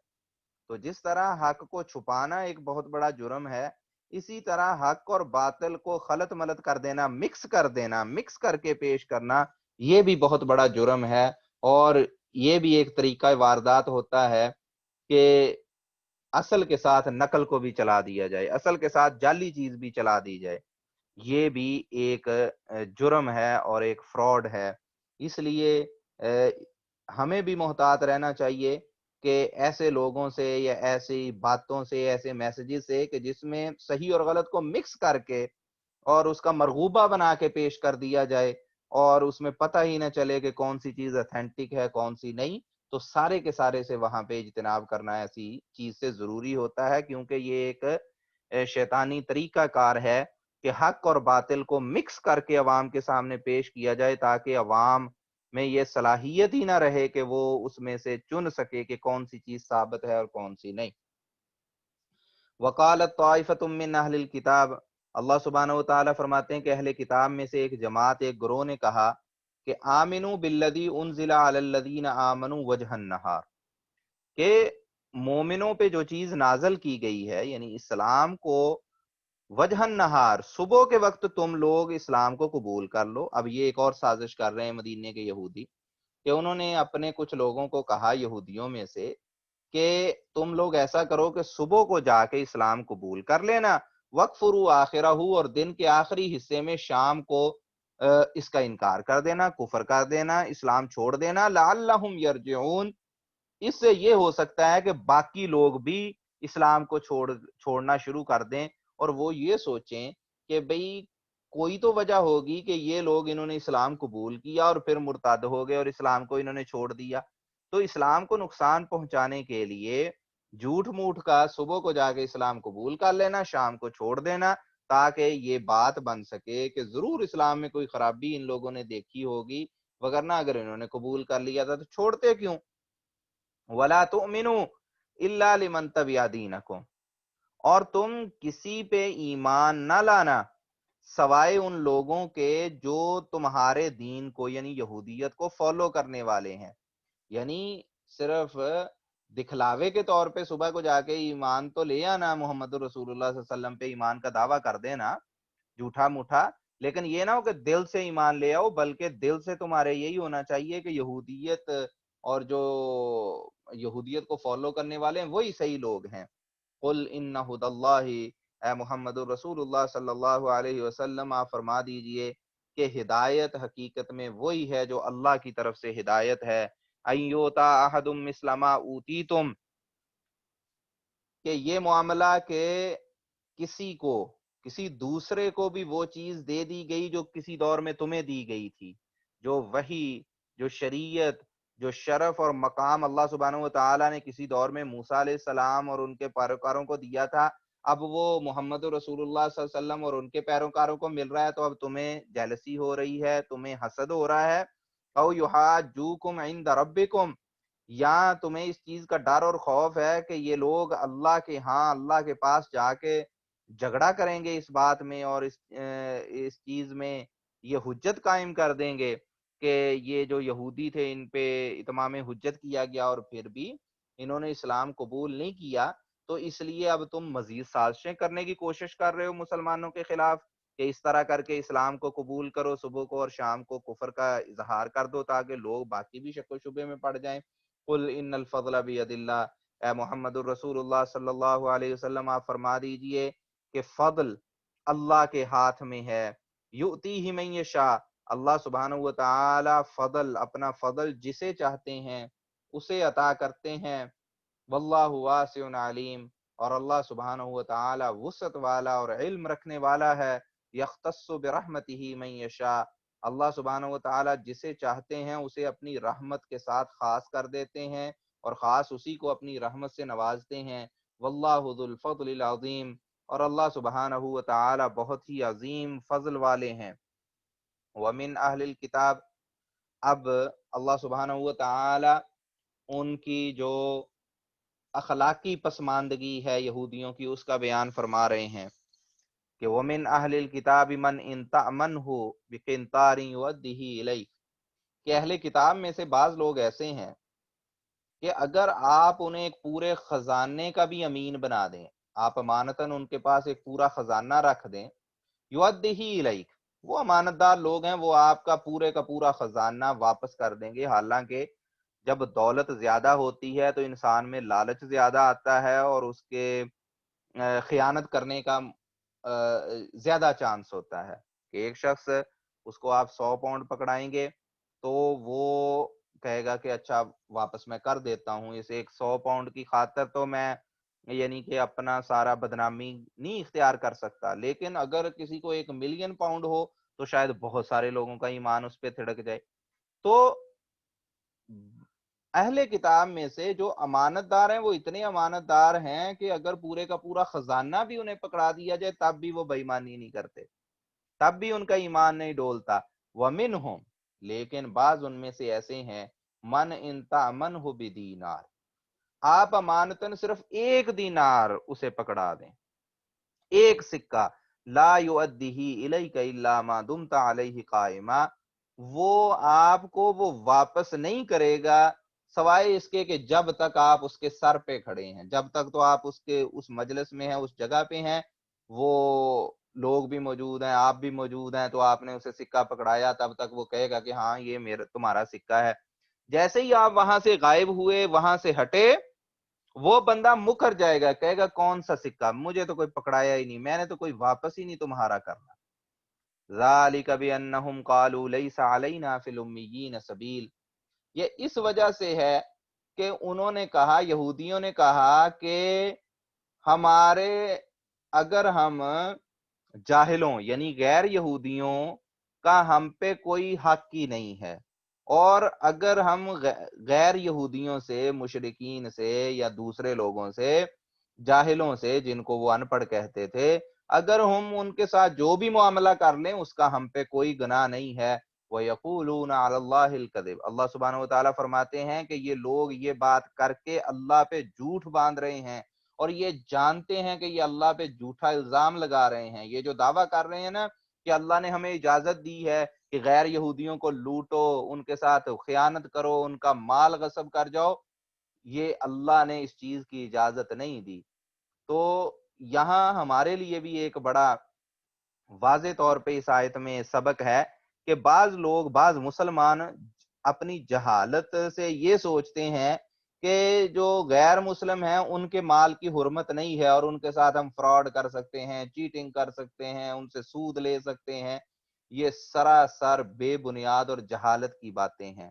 تو جس طرح حق کو چھپانا ایک بہت بڑا جرم ہے، اسی طرح حق اور باطل کو خلط ملط کر دینا، مکس کر دینا، مکس کر کے پیش کرنا، یہ بھی بہت بڑا جرم ہے، اور یہ بھی ایک طریقہ واردات ہوتا ہے کہ اصل کے ساتھ نقل کو بھی چلا دیا جائے، اصل کے ساتھ جعلی چیز بھی چلا دی جائے، یہ بھی ایک جرم ہے اور ایک فراڈ ہے۔ اس لیے ہمیں بھی محتاط رہنا چاہیے کہ ایسے لوگوں سے یا ایسی باتوں سے، ایسے میسیجز سے کہ جس میں صحیح اور غلط کو مکس کر کے اور اس کا مرغوبہ بنا کے پیش کر دیا جائے، اور اس میں پتہ ہی نہ چلے کہ کون سی چیز اتھینٹک ہے کون سی نہیں، تو سارے کے سارے سے وہاں پہ اجتناب کرنا ایسی چیز سے ضروری ہوتا ہے، کیونکہ یہ ایک شیطانی طریقہ کار ہے کہ حق اور باطل کو مکس کر کے عوام کے سامنے پیش کیا جائے، تاکہ عوام میں یہ صلاحیت ہی نہ رہے کہ وہ اس میں سے چن سکے کہ کون سی چیز ثابت ہے اور کون سی نہیں۔ وقالت طائفۃ من اہل الکتاب، اللہ سبحانہ و تعالیٰ فرماتے ہیں کہ اہل کتاب میں سے ایک جماعت، ایک گروہ نے کہا کہ آمنوا بالذی انزل علی الذین آمنوا وجہ النہار، کہ مومنوں پہ جو چیز نازل کی گئی ہے، یعنی اسلام کو، وجہ النہار، صبح کے وقت تم لوگ اسلام کو قبول کر لو۔ اب یہ ایک اور سازش کر رہے ہیں مدینے کے یہودی، کہ انہوں نے اپنے کچھ لوگوں کو کہا یہودیوں میں سے کہ تم لوگ ایسا کرو کہ صبح کو جا کے اسلام قبول کر لینا، وَاکْفُرُوا آخِرَہُ، اور دن کے آخری حصے میں شام کو اس کا انکار کر دینا، کفر کر دینا، اسلام چھوڑ دینا، لَعَلَّهُمْ يَرْجِعُونَ، اس سے یہ ہو سکتا ہے کہ باقی لوگ بھی اسلام کو چھوڑنا شروع کر دیں، اور وہ یہ سوچیں کہ بھئی کوئی تو وجہ ہوگی کہ یہ لوگ انہوں نے اسلام قبول کیا اور پھر مرتد ہو گئے اور اسلام کو انہوں نے چھوڑ دیا۔ تو اسلام کو نقصان پہنچانے کے لیے جھوٹ موٹ کا صبح کو جا کے اسلام قبول کر لینا، شام کو چھوڑ دینا، تاکہ یہ بات بن سکے کہ ضرور اسلام میں کوئی خرابی ان لوگوں نے دیکھی ہوگی، وگرنہ اگر انہوں نے قبول کر لیا تھا تو چھوڑتے کیوں؟ وَلَا تُؤْمِنُوا إِلَّا لِمَن تَبِعَ دِينَكُمْ، اور تم کسی پہ ایمان نہ لانا سوائے ان لوگوں کے جو تمہارے دین کو، یعنی یہودیت کو فالو کرنے والے ہیں۔ یعنی صرف دکھلاوے کے طور پہ صبح کو جا کے ایمان تو لے آنا، محمد رسول اللہ صلی اللہ علیہ وسلم پہ ایمان کا دعویٰ کر دینا جھوٹا موٹا، لیکن یہ نہ ہو کہ دل سے ایمان لے آؤ، بلکہ دل سے تمہارے یہی ہونا چاہیے کہ یہودیت، اور جو یہودیت کو فالو کرنے والے ہیں وہی صحیح لوگ ہیں۔ قل ان ھدی اللہ، اے محمد رسول اللہ صلی اللہ علیہ وسلم آپ فرما دیجئے کہ ہدایت حقیقت میں وہی ہے جو اللہ کی طرف سے ہدایت ہے۔ ان یؤتی احد مثل ما اوتیتم، کہ یہ معاملہ کہ کسی کو، کسی دوسرے کو بھی وہ چیز دے دی گئی جو کسی دور میں تمہیں دی گئی تھی، جو وحی، جو شریعت، جو شرف اور مقام اللہ سبحانہ و تعالیٰ نے کسی دور میں موسیٰ علیہ السلام اور ان کے پیروکاروں کو دیا تھا، اب وہ محمد رسول اللہ صلی اللہ علیہ وسلم اور ان کے پیروکاروں کو مل رہا ہے، تو اب تمہیں جیلسی ہو رہی ہے، تمہیں حسد ہو رہا ہے۔ او یحاجوکم عند ربکم، یا تمہیں اس چیز کا ڈر اور خوف ہے کہ یہ لوگ اللہ کے ہاں، اللہ کے پاس جا کے جھگڑا کریں گے اس بات میں، اور اس چیز میں یہ حجت قائم کر دیں گے کہ یہ جو یہودی تھے ان پہ اتمام حجت کیا گیا اور پھر بھی انہوں نے اسلام قبول نہیں کیا، تو اس لیے اب تم مزید سازشیں کرنے کی کوشش کر رہے ہو مسلمانوں کے خلاف کہ اس طرح کر کے اسلام کو قبول کرو صبح کو اور شام کو کفر کا اظہار کر دو، تاکہ لوگ باقی بھی شک و شبے میں پڑ جائیں۔ قل ان الفضل بید اللہ، اے محمد الرسول اللہ صلی اللہ علیہ وسلم آپ فرما دیجئے کہ فضل اللہ کے ہاتھ میں ہے، یؤتیہ من یشاء، اللہ سبحانہ و تعالی فضل، اپنا فضل جسے چاہتے ہیں اسے عطا کرتے ہیں، واللہ واسع علیم، اور اللہ سبحانہ و تعالی وسعت والا اور علم رکھنے والا ہے، یختص برحمتہ من یشاء، اللہ سبحانہ و تعالی جسے چاہتے ہیں اسے اپنی رحمت کے ساتھ خاص کر دیتے ہیں اور خاص اسی کو اپنی رحمت سے نوازتے ہیں، واللہ ذو الفضل العظیم، اور اللہ سبحانہ و تعالی بہت ہی عظیم فضل والے ہیں۔ ومن اہل الکتاب، اب اللہ سبحانہ و تعالی ان کی جو اخلاقی پسماندگی ہے یہودیوں کی اس کا بیان فرما رہے ہیں کہ ومن اہل الکتاب من ان تأمنہ بقنطار یؤدہ الیک، کہ اہل کتاب میں سے بعض لوگ ایسے ہیں کہ اگر آپ انہیں ایک پورے خزانے کا بھی امین بنا دیں، آپ امانتاً ان کے پاس ایک پورا خزانہ رکھ دیں، یؤدیہ الیک، وہ امانت دار لوگ ہیں، وہ آپ کا پورے کا پورا خزانہ واپس کر دیں گے۔ حالانکہ جب دولت زیادہ ہوتی ہے تو انسان میں لالچ زیادہ آتا ہے اور اس کے خیانت کرنے کا زیادہ چانس ہوتا ہے کہ ایک شخص، اس کو آپ 100 پاؤنڈ پکڑائیں گے تو وہ کہے گا کہ اچھا واپس میں کر دیتا ہوں، اس ایک 100 پاؤنڈ کی خاطر تو میں یعنی کہ اپنا سارا بدنامی نہیں اختیار کر سکتا۔ لیکن اگر کسی کو 1 ملین پاؤنڈ ہو تو شاید بہت سارے لوگوں کا ایمان اس پہ تھڑک جائے۔ تو اہل کتاب میں سے جو امانت دار ہیں وہ اتنے امانت دار ہیں کہ اگر پورے کا پورا خزانہ بھی انہیں پکڑا دیا جائے تب بھی وہ بے ایمانی نہیں کرتے، تب بھی ان کا ایمان نہیں ڈولتا۔ وَمِنْهُمْ، لیکن بعض ان میں سے ایسے ہیں، من ان تأمنہ بدینار، آپ امانتاً صرف 1 دینار اسے پکڑا دیں، ایک سکہ، لا یؤدیہ الیک الا ما دمت علیہ قائما، وہ آپ کو وہ واپس نہیں کرے گا سوائے اس کے کہ جب تک آپ اس کے سر پہ کھڑے ہیں، جب تک تو آپ اس کے اس مجلس میں ہیں، اس جگہ پہ ہیں، وہ لوگ بھی موجود ہیں، آپ بھی موجود ہیں، تو آپ نے اسے سکہ پکڑایا، تب تک وہ کہے گا کہ ہاں یہ میرا تمہارا سکہ ہے۔ جیسے ہی آپ وہاں سے غائب ہوئے، وہاں سے ہٹے، وہ بندہ مکر جائے گا، کہے گا کون سا سکہ، مجھے تو کوئی پکڑایا ہی نہیں، میں نے تو کوئی واپس ہی نہیں تمہارا کرنا۔ ذالک بانہم قالوا لیس علینا فی الامیین سبیل، یہ اس وجہ سے ہے کہ انہوں نے کہا، یہودیوں نے کہا کہ ہمارے، اگر ہم جاہلوں یعنی غیر یہودیوں کا ہم پہ کوئی حق ہی نہیں ہے، اور اگر ہم غیر یہودیوں سے، مشرکین سے یا دوسرے لوگوں سے، جاہلوں سے جن کو وہ ان پڑھ کہتے تھے، اگر ہم ان کے ساتھ جو بھی معاملہ کر لیں اس کا ہم پہ کوئی گناہ نہیں ہے۔ وَيَقُولُونَ عَلَى اللَّهِ الْكَذِبَ، اللہ سبحانہ وتعالیٰ فرماتے ہیں کہ یہ لوگ یہ بات کر کے اللہ پہ جھوٹ باندھ رہے ہیں، اور یہ جانتے ہیں کہ یہ اللہ پہ جھوٹا الزام لگا رہے ہیں۔ یہ جو دعویٰ کر رہے ہیں نا کہ اللہ نے ہمیں اجازت دی ہے کہ غیر یہودیوں کو لوٹو، ان کے ساتھ خیانت کرو، ان کا مال غصب کر جاؤ، یہ اللہ نے اس چیز کی اجازت نہیں دی۔ تو یہاں ہمارے لیے بھی ایک بڑا واضح طور پہ اس آیت میں سبق ہے کہ بعض لوگ، بعض مسلمان اپنی جہالت سے یہ سوچتے ہیں کہ جو غیر مسلم ہیں ان کے مال کی حرمت نہیں ہے اور ان کے ساتھ ہم فراڈ کر سکتے ہیں، چیٹنگ کر سکتے ہیں، ان سے سود لے سکتے ہیں۔ یہ سراسر بے بنیاد اور جہالت کی باتیں ہیں۔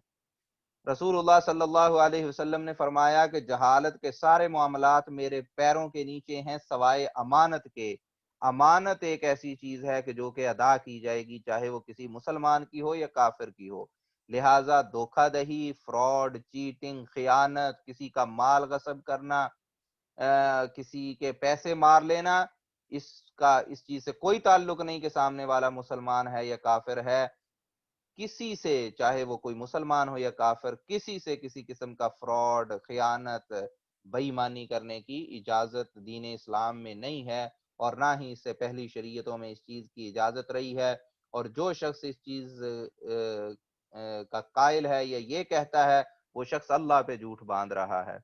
رسول اللہ صلی اللہ علیہ وسلم نے فرمایا کہ جہالت کے سارے معاملات میرے پیروں کے نیچے ہیں سوائے امانت کے۔ امانت ایک ایسی چیز ہے کہ جو کہ ادا کی جائے گی، چاہے وہ کسی مسلمان کی ہو یا کافر کی ہو۔ لہٰذا دھوکہ دہی، فراڈ، چیٹنگ، خیانت، کسی کا مال غصب کرنا، کسی کے پیسے مار لینا، اس کا اس چیز سے کوئی تعلق نہیں کہ سامنے والا مسلمان ہے یا کافر ہے۔ کسی سے، چاہے وہ کوئی مسلمان ہو یا کافر، کسی سے کسی قسم کا فراڈ، خیانت، بے ایمانی کرنے کی اجازت دین اسلام میں نہیں ہے، اور نہ ہی اس سے پہلی شریعتوں میں اس چیز کی اجازت رہی ہے۔ اور جو شخص اس چیز کا قائل ہے یا یہ کہتا ہے، وہ شخص اللہ پہ جھوٹ باندھ رہا ہے۔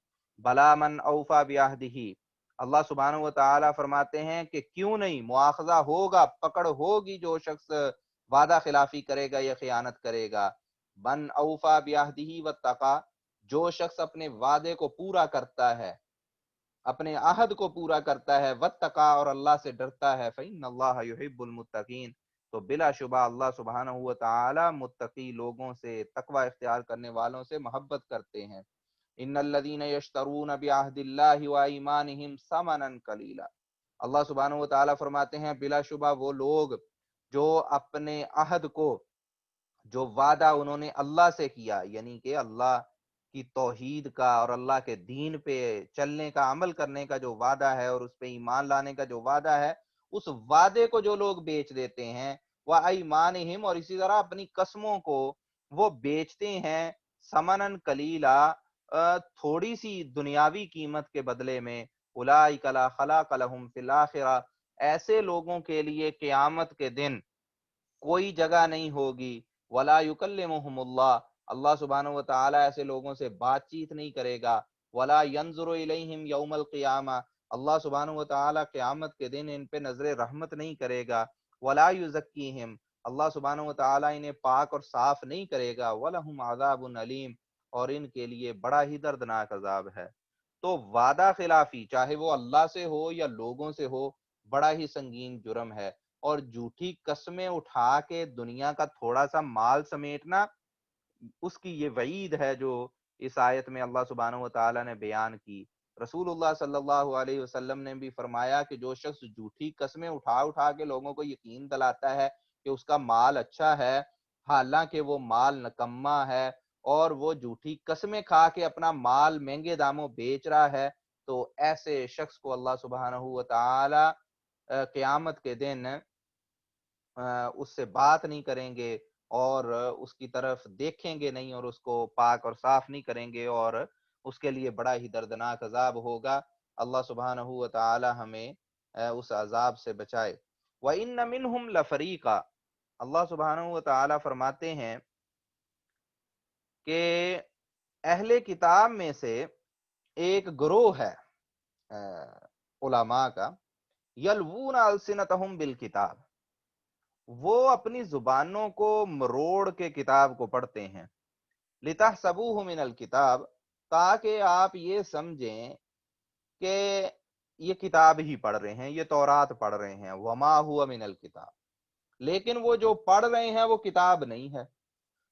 بلا من اوفا بعہدہ، اللہ سبحانہ و تعالیٰ فرماتے ہیں کہ کیوں نہیں، مواخذہ ہوگا، پکڑ ہوگی جو شخص وعدہ خلافی کرے گا یا خیانت کرے گا۔ من اوفا بعہدہ واتقی، جو شخص اپنے وعدے کو پورا کرتا ہے، اپنے عہد کو پورا کرتا ہے، واتقی، اور اللہ سے ڈرتا ہے، فإن اللہ یحب المتقین، تو بلا شبہ اللہ سبحانہ و تعالی متقی لوگوں سے، تقوی اختیار کرنے والوں سے محبت کرتے ہیں۔ ان الذین یشترون بعہد اللہ وایمانہم ثمنا قلیلا، اللہ سبحانہ و تعالیٰ فرماتے ہیں بلا شبہ وہ لوگ جو اپنے عہد کو، جو وعدہ انہوں نے اللہ سے کیا، یعنی کہ اللہ کی توحید کا اور اللہ کے دین پہ چلنے کا، عمل کرنے کا جو وعدہ ہے اور اس پہ ایمان لانے کا جو وعدہ ہے، اس وعدے کو جو لوگ بیچ دیتے ہیں، وَأَيْمَانِهِمْ، اور اسی طرح اپنی قسموں کو وہ بیچتے ہیں، ثمناً قلیلا، تھوڑی سی دنیاوی قیمت کے بدلے میں، أُولَٰئِكَ لَا خَلَاقَ لَهُمْ فِي الْآخِرَةِ، ایسے لوگوں کے لیے قیامت کے دن کوئی جگہ نہیں ہوگی۔ ولا یکلمہم اللہ، اللہ سبحانہ و تعالیٰ ایسے لوگوں سے بات چیت نہیں کرے گا۔ ولا ینظر الیہم یوم القیامہ، اللہ سبحانہ و تعالی قیامت کے دن ان پہ نظر رحمت نہیں کرے گا، ولا یزکیہم، اللہ سبحانہ و تعالی انہیں پاک اور صاف نہیں کرے گا، ولہم عذاب علیم، اور ان کے لیے بڑا ہی دردناک عذاب ہے۔ تو وعدہ خلافی چاہے وہ اللہ سے ہو یا لوگوں سے ہو، بڑا ہی سنگین جرم ہے، اور جھوٹی قسمیں اٹھا کے دنیا کا تھوڑا سا مال سمیٹنا، اس کی یہ وعید ہے جو اس آیت میں اللہ سبحانہ و تعالی نے بیان کی۔ رسول اللہ صلی اللہ علیہ وسلم نے بھی فرمایا کہ جو شخص جھوٹی قسمیں اٹھا اٹھا کے لوگوں کو یقین دلاتا ہے کہ اس کا مال اچھا ہے، حالانکہ وہ مال نکما ہے، اور وہ جھوٹی قسمیں کھا کے اپنا مال مہنگے داموں بیچ رہا ہے، تو ایسے شخص کو اللہ سبحانہ و تعالی قیامت کے دن اس سے بات نہیں کریں گے، اور اس کی طرف دیکھیں گے نہیں، اور اس کو پاک اور صاف نہیں کریں گے، اور اس کے لیے بڑا ہی دردناک عذاب ہوگا۔ اللہ سبحانہ و تعالی ہمیں اس عذاب سے بچائے۔ وَإِنَّ مِنْهُمْ لَفَرِيقًا، اللہ سبحانہ و تعالی فرماتے ہیں کہ اہل کتاب میں سے ایک گروہ ہے علماء کا، یلوون السنتہم بالکتاب، وہ اپنی زبانوں کو مروڑ کے کتاب کو پڑھتے ہیں، لتحسبوہ من الکتاب، تاکہ آپ یہ سمجھیں کہ یہ کتاب ہی پڑھ رہے ہیں، یہ تورات پڑھ رہے ہیں، وما ہوا من الکتاب، لیکن وہ جو پڑھ رہے ہیں وہ کتاب نہیں ہے۔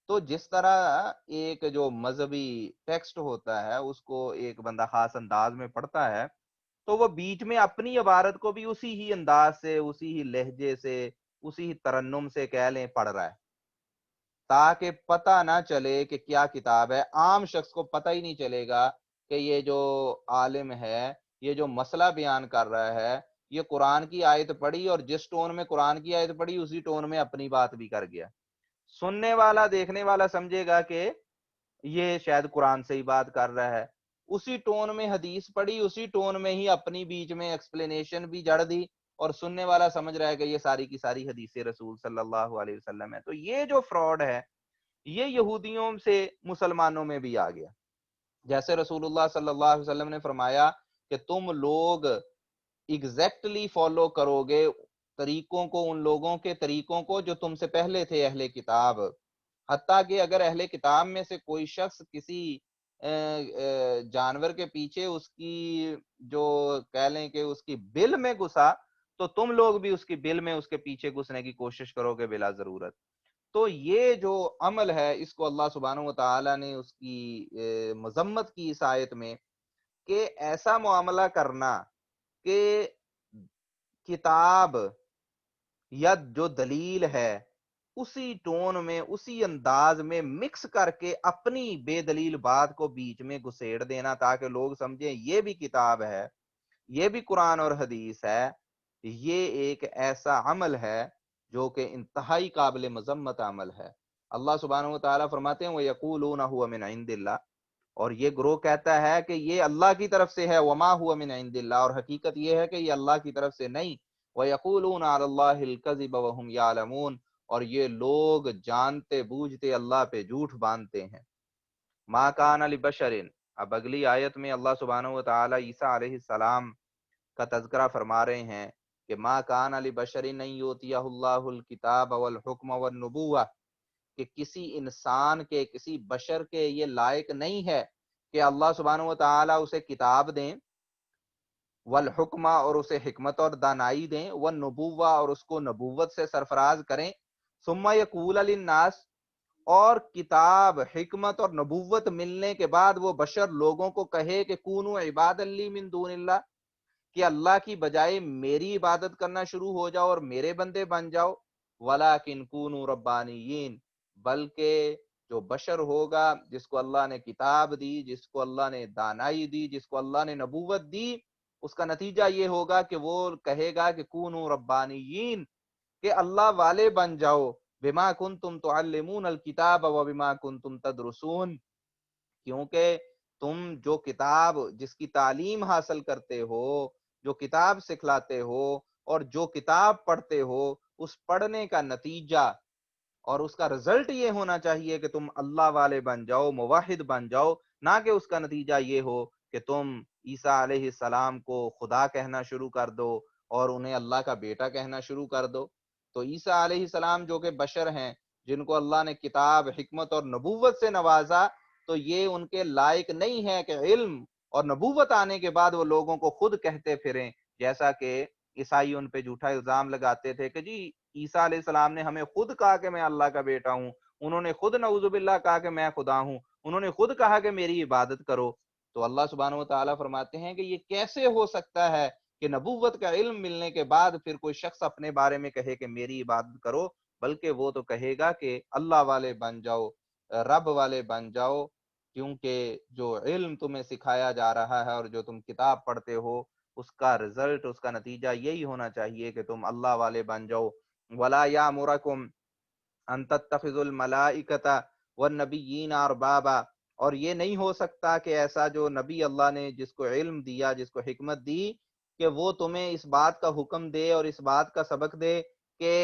تو جس طرح ایک جو مذہبی ٹیکسٹ ہوتا ہے اس کو ایک بندہ خاص انداز میں پڑھتا ہے، تو وہ بیچ میں اپنی عبارت کو بھی اسی ہی انداز سے، اسی ہی لہجے سے، اسی ہی ترنم سے کہہ لیں پڑھ رہا ہے، تاکہ پتہ نہ چلے کہ کیا کتاب ہے۔ عام شخص کو پتہ ہی نہیں چلے گا کہ یہ جو عالم ہے، یہ جو مسئلہ بیان کر رہا ہے، یہ قرآن کی آیت پڑھی اور جس ٹون میں قرآن کی آیت پڑھی اسی ٹون میں اپنی بات بھی کر گیا۔ سننے والا، دیکھنے والا سمجھے گا کہ یہ شاید قرآن سے ہی بات کر رہا ہے، اسی ٹون میں حدیث پڑھی، اسی ٹون میں ہی اپنی بیچ میں ایکسپلینیشن بھی جڑ دی، اور سننے والا سمجھ رہا ہے کہ یہ ساری کی ساری حدیث رسول صلی اللہ علیہ وسلم ہے۔ تو یہ جو فراڈ ہے، یہ یہودیوں سے مسلمانوں میں بھی آ گیا۔ جیسے رسول اللہ صلی اللہ علیہ وسلم نے فرمایا کہ تم لوگ ایگزیکٹلی فالو کرو گے طریقوں کو، ان لوگوں کے طریقوں کو جو تم سے پہلے تھے اہل کتاب، حتیٰ کہ اگر اہل کتاب میں سے کوئی شخص کسی جانور کے پیچھے اس کی جو کہہ لیں کہ اس کی بل میں گھسا، تو تم لوگ بھی اس کی بل میں اس کے پیچھے گھسنے کی کوشش کرو گے بلا ضرورت۔ تو یہ جو عمل ہے اس کو اللہ سبحانہ و تعالی نے اس کی مذمت کی اس آیت میں، کہ ایسا معاملہ کرنا کہ کتاب یا جو دلیل ہے اسی ٹون میں، اسی انداز میں مکس کر کے اپنی بے دلیل بات کو بیچ میں گھسیڑ دینا تاکہ لوگ سمجھیں یہ بھی کتاب ہے، یہ بھی قرآن اور حدیث ہے، یہ ایک ایسا عمل ہے جو کہ انتہائی قابل مذمت عمل ہے۔ اللہ سبحانہ و تعالیٰ فرماتے ہیں وَيَقُولُونَ هُوَ مِنْ عِنْدِ اللَّهِ، اور یہ گروہ کہتا ہے کہ یہ اللہ کی طرف سے ہے، وما هو من عند اللہ، اور حقیقت یہ ہے کہ یہ اللہ کی طرف سے نہیں، وَيَقُولُونَ عَلَى اللَّهِ الْكَذِبَ وَهُمْ يَعْلَمُونَ، اور یہ لوگ جانتے بوجھتے اللہ پہ جھوٹ باندھتے ہیں۔ ما کان لبشر، اب اگلی آیت میں اللہ سبحانہ و تعالی عیسیٰ علیہ السلام کا تذکرہ فرما رہے ہیں کہ ما کان لبشر ان یؤتیہ اللہ الکتاب والحکم والنبوہ، کہ کسی انسان کے، کسی بشر کے یہ لائق نہیں ہے کہ اللہ سبحانہ و تعالی اسے کتاب دیں، والحکمہ، اور اسے حکمت اور دانائی دیں، والنبوہ، اور اس کو نبوت سے سرفراز کریں، ثم یقول للناس، اور کتاب، حکمت اور نبوت ملنے کے بعد وہ بشر لوگوں کو کہے کہ کونو عباد لی من دون اللہ، کہ اللہ کی بجائے میری عبادت کرنا شروع ہو جاؤ اور میرے بندے بن جاؤ، ولیکن کونو ربانیین، بلکہ جو بشر ہوگا جس کو اللہ نے کتاب دی، جس کو اللہ نے دانائی دی، جس کو اللہ نے نبوت دی، اس کا نتیجہ یہ ہوگا کہ وہ کہے گا کہ کونو ربانیین، کہ اللہ والے بن جاؤ، بما کنتم تعلمون الکتاب و بما کنتم تدرسون، کیونکہ تم جو کتاب، جس کی تعلیم حاصل کرتے ہو، جو کتاب سکھلاتے ہو اور جو کتاب پڑھتے ہو، اس پڑھنے کا نتیجہ اور اس کا رزلٹ یہ ہونا چاہیے کہ تم اللہ والے بن جاؤ، موحد بن جاؤ، نہ کہ اس کا نتیجہ یہ ہو کہ تم عیسیٰ علیہ السلام کو خدا کہنا شروع کر دو اور انہیں اللہ کا بیٹا کہنا شروع کر دو۔ تو عیسیٰ علیہ السلام جو کہ بشر ہیں، جن کو اللہ نے کتاب، حکمت اور نبوت سے نوازا، تو یہ ان کے لائق نہیں ہے کہ علم اور نبوت آنے کے بعد وہ لوگوں کو خود کہتے پھریں، جیسا کہ عیسائی ان پہ جھوٹا الزام لگاتے تھے کہ جی عیسیٰ علیہ السلام نے ہمیں خود کہا کہ میں اللہ کا بیٹا ہوں، انہوں نے خود نعوذ باللہ کہا کہ میں خدا ہوں، انہوں نے خود کہا کہ میری عبادت کرو۔ تو اللہ سبحانہ و تعالیٰ فرماتے ہیں کہ یہ کیسے ہو سکتا ہے کہ نبوت کا علم ملنے کے بعد پھر کوئی شخص اپنے بارے میں کہے کہ میری عبادت کرو، بلکہ وہ تو کہے گا کہ اللہ والے بن جاؤ، رب والے بن جاؤ، کیونکہ جو علم تمہیں سکھایا جا رہا ہے اور جو تم کتاب پڑھتے ہو، اس کا رزلٹ، اس کا نتیجہ یہی ہونا چاہیے کہ تم اللہ والے بن جاؤ۔ وَلَا يَأْمُرَكُمْ أَن تَتَّخِذُوا الْمَلَائِكَةَ وَالنَّبِيِّينَ أَرْبَابًا، اور یہ نہیں ہو سکتا کہ ایسا جو نبی اللہ نے جس کو علم دیا، جس کو حکمت دی، کہ وہ تمہیں اس بات کا حکم دے اور اس بات کا سبق دے کہ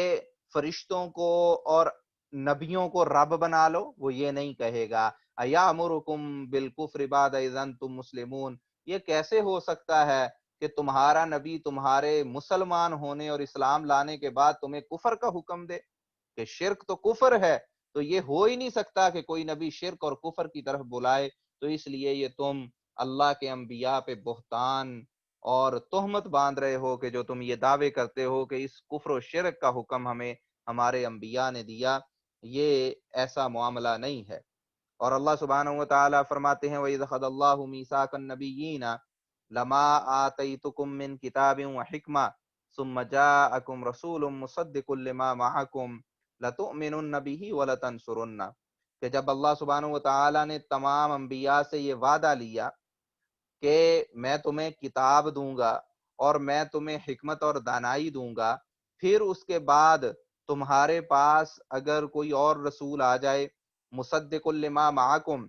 فرشتوں کو اور نبیوں کو رب بنا لو، وہ یہ نہیں کہے گا۔ أَيَأْمُرُكُمْ بِالْكُفْرِ بَعْدَ إِذْ أَنْتُمْ مُسْلِمُونَ، یہ کیسے ہو سکتا ہے کہ تمہارا نبی تمہارے مسلمان ہونے اور اسلام لانے کے بعد تمہیں کفر کا حکم دے؟ کہ شرک تو کفر ہے، تو یہ ہو ہی نہیں سکتا کہ کوئی نبی شرک اور کفر کی طرف بلائے۔ تو اس لیے یہ تم اللہ کے انبیاء پہ بہتان اور تہمت باندھ رہے ہو کہ جو تم یہ دعوے کرتے ہو کہ اس کفر و شرک کا حکم ہمیں ہمارے انبیاء نے دیا، یہ ایسا معاملہ نہیں ہے۔ اور اللہ سبحانہ و تعالیٰ فرماتے ہیں وَإِذْ أَخَذَ اللَّهُ مِيثَاقَ النَّبِيِّينَ لَمَا آتَيْتُكُم مِّن كِتَابٍ وَحِكْمَةٍ ثُمَّ جَاءَكُمْ رَسُولٌ مُّصَدِّقٌ لِّمَا مَعَكُمْ لَتُؤْمِنُنَّ بِهِ وَلَتَنصُرُنَّهُ، کہ جب اللہ سبحانہ و تعالیٰ نے تمام انبیاء سے یہ وعدہ لیا کہ میں تمہیں کتاب دوں گا اور میں تمہیں حکمت اور دانائی دوں گا، پھر اس کے بعد تمہارے پاس اگر کوئی اور رسول آ جائے مصدق لما معکم،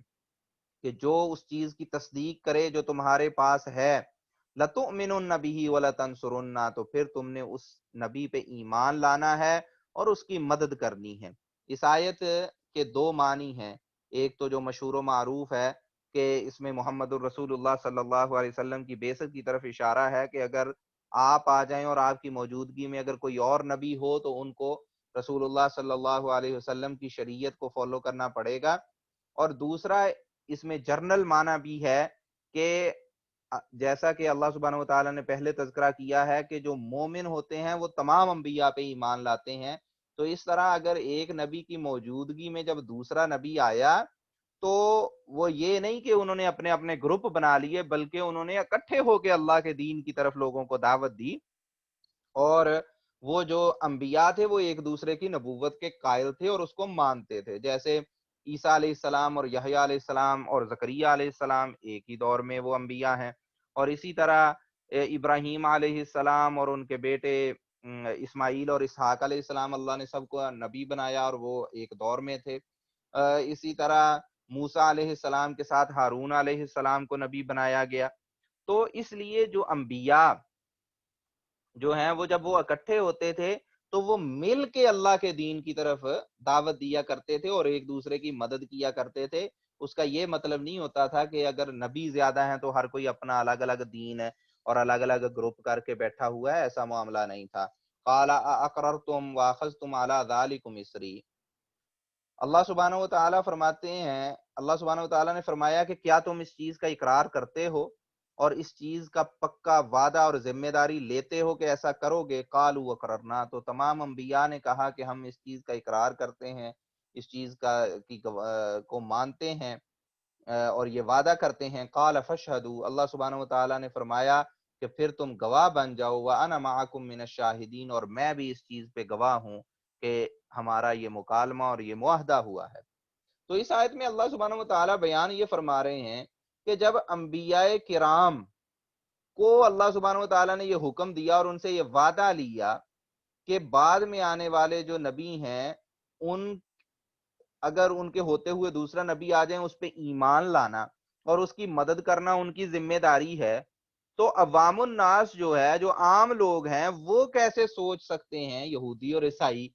کہ جو اس چیز کی تصدیق کرے جو تمہارے پاس ہے، لَتُؤْمِنُنَّ بِهِ وَلَتَنصُرُنَّ، تو پھر تم نے اس نبی پہ ایمان لانا ہے اور اس کی مدد کرنی ہے۔ اس آیت کے دو معنی ہیں، ایک تو جو مشہور و معروف ہے کہ اس میں محمد الرسول اللہ صلی اللہ علیہ وسلم کی بعثت کی طرف اشارہ ہے کہ اگر آپ آ جائیں اور آپ کی موجودگی میں اگر کوئی اور نبی ہو تو ان کو رسول اللہ صلی اللہ علیہ وسلم کی شریعت کو فالو کرنا پڑے گا۔ اور دوسرا اس میں جرنل معنی بھی ہے کہ جیسا کہ اللہ سبحانہ و تعالیٰ نے پہلے تذکرہ کیا ہے کہ جو مومن ہوتے ہیں وہ تمام انبیاء پہ ایمان لاتے ہیں، تو اس طرح اگر ایک نبی کی موجودگی میں جب دوسرا نبی آیا تو وہ یہ نہیں کہ انہوں نے اپنے اپنے گروپ بنا لیے، بلکہ انہوں نے اکٹھے ہو کے اللہ کے دین کی طرف لوگوں کو دعوت دی، اور وہ جو انبیاء تھے وہ ایک دوسرے کی نبوت کے قائل تھے اور اس کو مانتے تھے۔ جیسے عیسیٰ علیہ السلام اور یحییٰ علیہ السلام اور زکریہ علیہ السلام ایک ہی دور میں وہ انبیاء ہیں، اور اسی طرح ابراہیم علیہ السلام اور ان کے بیٹے اسماعیل اور اسحاق علیہ السلام، اللہ نے سب کو نبی بنایا اور وہ ایک دور میں تھے۔ اسی طرح موسیٰ علیہ السلام کے ساتھ ہارون علیہ السلام کو نبی بنایا گیا۔ تو اس لیے جو انبیاء جو ہیں وہ جب وہ اکٹھے ہوتے تھے تو وہ مل کے اللہ کے دین کی طرف دعوت دیا کرتے تھے اور ایک دوسرے کی مدد کیا کرتے تھے۔ اس کا یہ مطلب نہیں ہوتا تھا کہ اگر نبی زیادہ ہیں تو ہر کوئی اپنا الگ الگ دین ہے اور الگ الگ گروپ کر کے بیٹھا ہوا ہے، ایسا معاملہ نہیں تھا۔ قال اقررتم واخذتم على ذلكم اسری، اللہ سبحانہ و تعالیٰ فرماتے ہیں، اللہ سبحانہ و تعالیٰ نے فرمایا کہ کیا تم اس چیز کا اقرار کرتے ہو اور اس چیز کا پکا وعدہ اور ذمہ داری لیتے ہو کہ ایسا کرو گے؟ قالوا اقررنا، تو تمام انبیاء نے کہا کہ ہم اس چیز کا اقرار کرتے ہیں، اس چیز کو مانتے ہیں اور یہ وعدہ کرتے ہیں۔ قال فاشهدوا، اللہ سبحانہ و تعالیٰ نے فرمایا کہ پھر تم گواہ بن جاؤ، وانا معکم من الشاہدین، اور میں بھی اس چیز پہ گواہ ہوں کہ ہمارا یہ مکالمہ اور یہ معاہدہ ہوا ہے۔ تو اس آیت میں اللہ سبحانہ و تعالیٰ بیان یہ فرما رہے ہیں کہ جب انبیاء کرام کو اللہ سبحانہ و تعالیٰ نے یہ حکم دیا اور ان سے یہ وعدہ لیا کہ بعد میں آنے والے جو نبی ہیں ان اگر ان کے ہوتے ہوئے دوسرا نبی آ جائیں اس پہ ایمان لانا اور اس کی مدد کرنا ان کی ذمہ داری ہے، تو عوام الناس جو ہے، جو عام لوگ ہیں، وہ کیسے سوچ سکتے ہیں، یہودی اور عیسائی،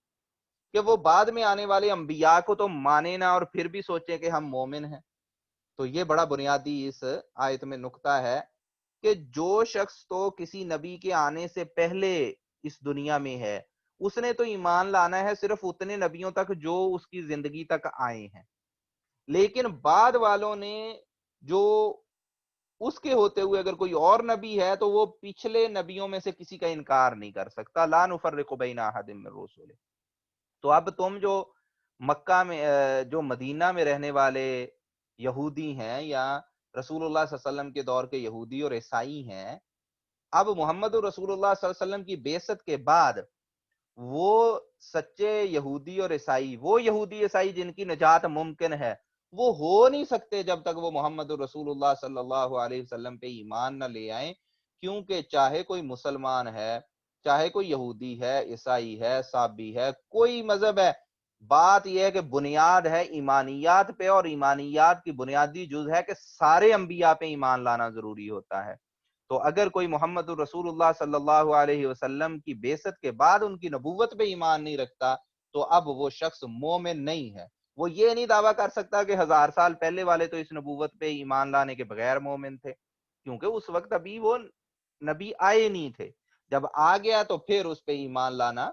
کہ وہ بعد میں آنے والے انبیاء کو تو مانے نہ اور پھر بھی سوچیں کہ ہم مومن ہیں؟ تو یہ بڑا بنیادی اس آیت میں نقطہ ہے کہ جو شخص تو کسی نبی کے آنے سے پہلے اس دنیا میں ہے، اس نے تو ایمان لانا ہے صرف اتنے نبیوں تک جو اس کی زندگی تک آئے ہیں، لیکن بعد والوں نے جو اس کے ہوتے ہوئے اگر کوئی اور نبی ہے تو وہ پچھلے نبیوں میں سے کسی کا انکار نہیں کر سکتا، لا نفرق بین احد من رسول۔ تو اب تم جو مکہ میں جو مدینہ میں رہنے والے یہودی ہیں یا رسول اللہ صلی اللہ علیہ وسلم کے دور کے یہودی اور عیسائی ہیں، اب محمد رسول اللہ صلی اللہ علیہ وسلم کی بعثت کے بعد وہ سچے یہودی اور عیسائی، وہ یہودی عیسائی جن کی نجات ممکن ہے، وہ ہو نہیں سکتے جب تک وہ محمد رسول اللہ صلی اللہ علیہ وسلم پہ ایمان نہ لے آئیں، کیونکہ چاہے کوئی مسلمان ہے، چاہے کوئی یہودی ہے، عیسائی ہے، صابی ہے، کوئی مذہب ہے، بات یہ ہے کہ بنیاد ہے ایمانیات پہ، اور ایمانیات کی بنیادی جز ہے کہ سارے انبیاء پہ ایمان لانا ضروری ہوتا ہے۔ تو اگر کوئی محمد رسول اللہ صلی اللہ علیہ وسلم کی بعثت کے بعد ان کی نبوت پہ ایمان نہیں رکھتا تو اب وہ شخص مومن نہیں ہے۔ وہ یہ نہیں دعویٰ کر سکتا کہ 1000 سال پہلے والے تو اس نبوت پہ ایمان لانے کے بغیر مومن تھے، کیونکہ اس وقت ابھی وہ نبی آئے نہیں تھے۔ جب آ گیا تو پھر اس پہ ایمان لانا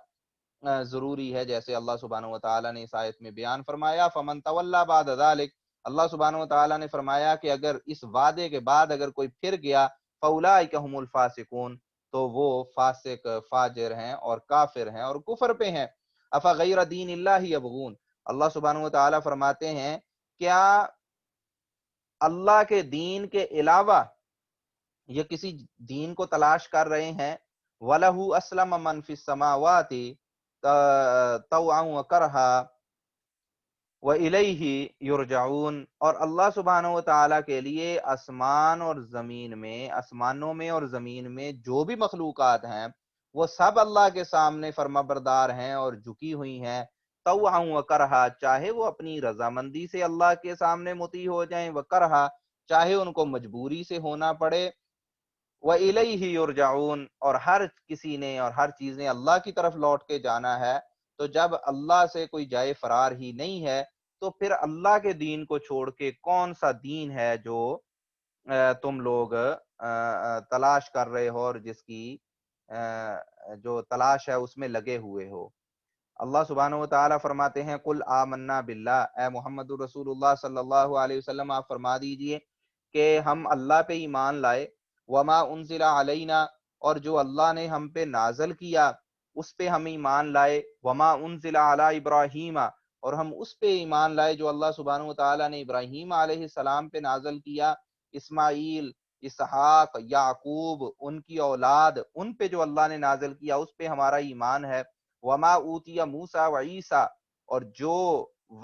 ضروری ہے، جیسے اللہ سبحانہ وتعالی نے اس آیت میں بیان فرمایا فمن تولی بعد ذلک۔ اللہ سبحانہ وتعالی نے فرمایا کہ اگر اس وعدے کے بعد اگر کوئی پھر گیا فاولئک هم الفاسقون، تو وہ فاسق، فاجر ہیں اور کافر ہیں اور کفر پہ ہیں۔ افغیر دین اللہ یبغون، اللہ سبحانہ وتعالی فرماتے ہیں کیا اللہ کے دین کے علاوہ یہ کسی دین کو تلاش کر رہے ہیں؟ وَلَهُ أَسْلَمَ مَنْ فِي السَّمَاوَاتِ طَوْعًا وَكَرْهًا وَإِلَيْهِ يُرْجَعُونَ، اور اللہ سبحانہ وتعالیٰ کے لیے آسمان اور زمین میں، آسمانوں میں اور زمین میں جو بھی مخلوقات ہیں وہ سب اللہ کے سامنے فرما بردار ہیں اور جھکی ہوئی ہیں، طوعا وکرہا، چاہے وہ اپنی رضامندی سے اللہ کے سامنے مطیع ہو جائیں، وکرہا، چاہے ان کو مجبوری سے ہونا پڑے، وَإِلَيْهِ يُرْجَعُونَ، اور ہر کسی نے اور ہر چیز نے اللہ کی طرف لوٹ کے جانا ہے۔ تو جب اللہ سے کوئی جائے فرار ہی نہیں ہے تو پھر اللہ کے دین کو چھوڑ کے کون سا دین ہے جو تم لوگ تلاش کر رہے ہو اور جس کی جو تلاش ہے اس میں لگے ہوئے ہو۔ اللہ سبحانہ وتعالی فرماتے ہیں قل آمنا باللہ، اے محمد رسول اللہ صلی اللہ علیہ وسلم آپ فرما دیجئے کہ ہم اللہ پہ ایمان لائے، وما انزل علینا، اور جو اللہ نے ہم پہ نازل کیا اس پہ ہم ایمان لائے، وما انزل علی ابراہیم، اور ہم اس پہ ایمان لائے جو اللہ سبحانہ وتعالی نے ابراہیم علیہ السلام پہ نازل کیا، اسماعیل، اسحاق، یعقوب، ان کی اولاد، ان پہ جو اللہ نے نازل کیا اس پہ ہمارا ایمان ہے، وما اوتی موسیٰ و عیسیٰ، اور جو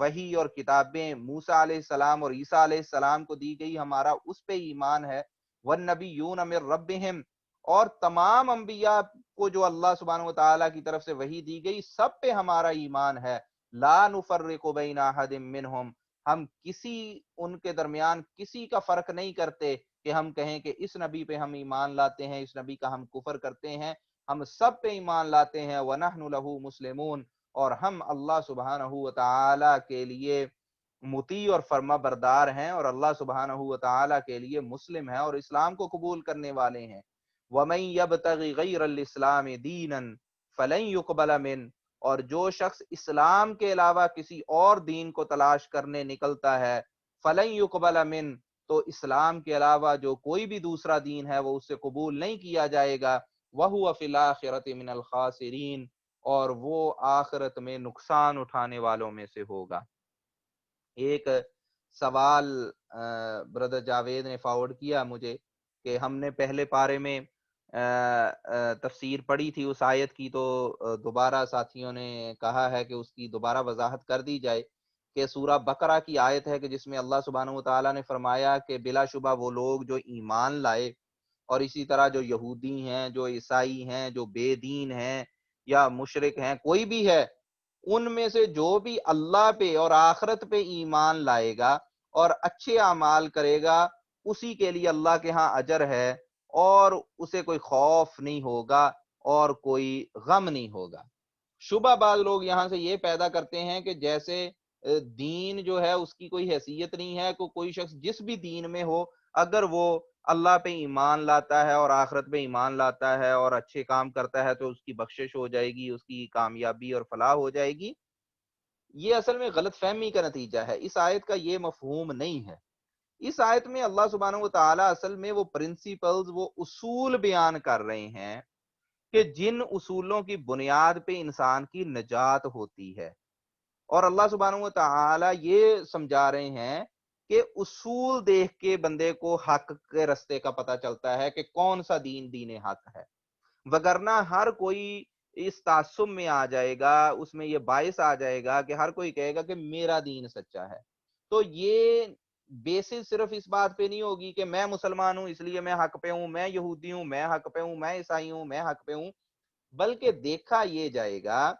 وحی اور کتابیں موسیٰ علیہ السلام اور عیسیٰ علیہ السلام کو دی گئی ہمارا اس پہ ایمان ہے، والنبیون من ربہم، اور تمام انبیاء کو جو اللہ سبحانہ وتعالی کی طرف سے وحی دی گئی سب پہ ہمارا ایمان ہے، لا نفرق بین احد منہم، ہم کسی ان کے درمیان کسی کا فرق نہیں کرتے کہ ہم کہیں کہ اس نبی پہ ہم ایمان لاتے ہیں، اس نبی کا ہم کفر کرتے ہیں، ہم سب پہ ایمان لاتے ہیں، وَنَحْنُ لَهُ مُسْلِمُونَ، اور ہم اللہ سبحانہ وتعالی کے لیے مطیع اور فرما بردار ہیں اور اللہ سبحانہ وتعالی کے لیے مسلم ہیں اور اسلام کو قبول کرنے والے ہیں۔ وَمَن يَبْتَغِ غَيْرَ الْإِسْلَامِ دِينًا فَلَن يُقْبَلَ مِنْهُ، اور جو شخص اسلام کے علاوہ کسی اور دین کو تلاش کرنے نکلتا ہے، فَلَن يُقْبَلَ مِنْهُ، تو اسلام کے علاوہ جو کوئی بھی دوسرا دین ہے وہ اس سے قبول نہیں کیا جائے گا، وَهُوَ فِي الْآخِرَةِ مِنَ الْخَاسِرِينَ، اور وہ آخرت میں نقصان اٹھانے والوں میں سے ہوگا۔ ایک سوال بردر جاوید نے فارورڈ کیا مجھے کہ ہم نے پہلے پارے میں تفسیر پڑھی تھی اس آیت کی، تو دوبارہ ساتھیوں نے کہا ہے کہ اس کی دوبارہ وضاحت کر دی جائے کہ سورہ بقرہ کی آیت ہے کہ جس میں اللہ سبحانہ وتعالی نے فرمایا کہ بلا شبہ وہ لوگ جو ایمان لائے، اور اسی طرح جو یہودی ہیں، جو عیسائی ہیں، جو بے دین ہیں یا مشرک ہیں، کوئی بھی ہے، ان میں سے جو بھی اللہ پہ اور آخرت پہ ایمان لائے گا اور اچھے اعمال کرے گا اسی کے لیے اللہ کے ہاں اجر ہے، اور اسے کوئی خوف نہیں ہوگا اور کوئی غم نہیں ہوگا۔ شبہ بعض لوگ یہاں سے یہ پیدا کرتے ہیں کہ جیسے دین جو ہے اس کی کوئی حیثیت نہیں ہے. کوئی شخص جس بھی دین میں ہو، اگر وہ اللہ پہ ایمان لاتا ہے اور آخرت پہ ایمان لاتا ہے اور اچھے کام کرتا ہے تو اس کی بخشش ہو جائے گی، اس کی کامیابی اور فلاح ہو جائے گی. یہ اصل میں غلط فہمی کا نتیجہ ہے. اس آیت کا یہ مفہوم نہیں ہے. اس آیت میں اللہ سبحانہ و تعالی اصل میں وہ پرنسپلز، وہ اصول بیان کر رہے ہیں کہ جن اصولوں کی بنیاد پہ انسان کی نجات ہوتی ہے. اور اللہ سبحانہ و تعالی یہ سمجھا رہے ہیں کہ اصول دیکھ کے بندے کو حق کے رستے کا پتہ چلتا ہے کہ کون سا دین دین حق ہے. وگرنہ ہر کوئی اس تعصب میں آ جائے گا، اس میں یہ باعث آ جائے گا کہ ہر کوئی کہے گا کہ میرا دین سچا ہے. تو یہ بیسس صرف اس بات پہ نہیں ہوگی کہ میں مسلمان ہوں اس لیے میں حق پہ ہوں، میں یہودی ہوں میں حق پہ ہوں، میں عیسائی ہوں میں حق پہ ہوں. بلکہ دیکھا یہ جائے گا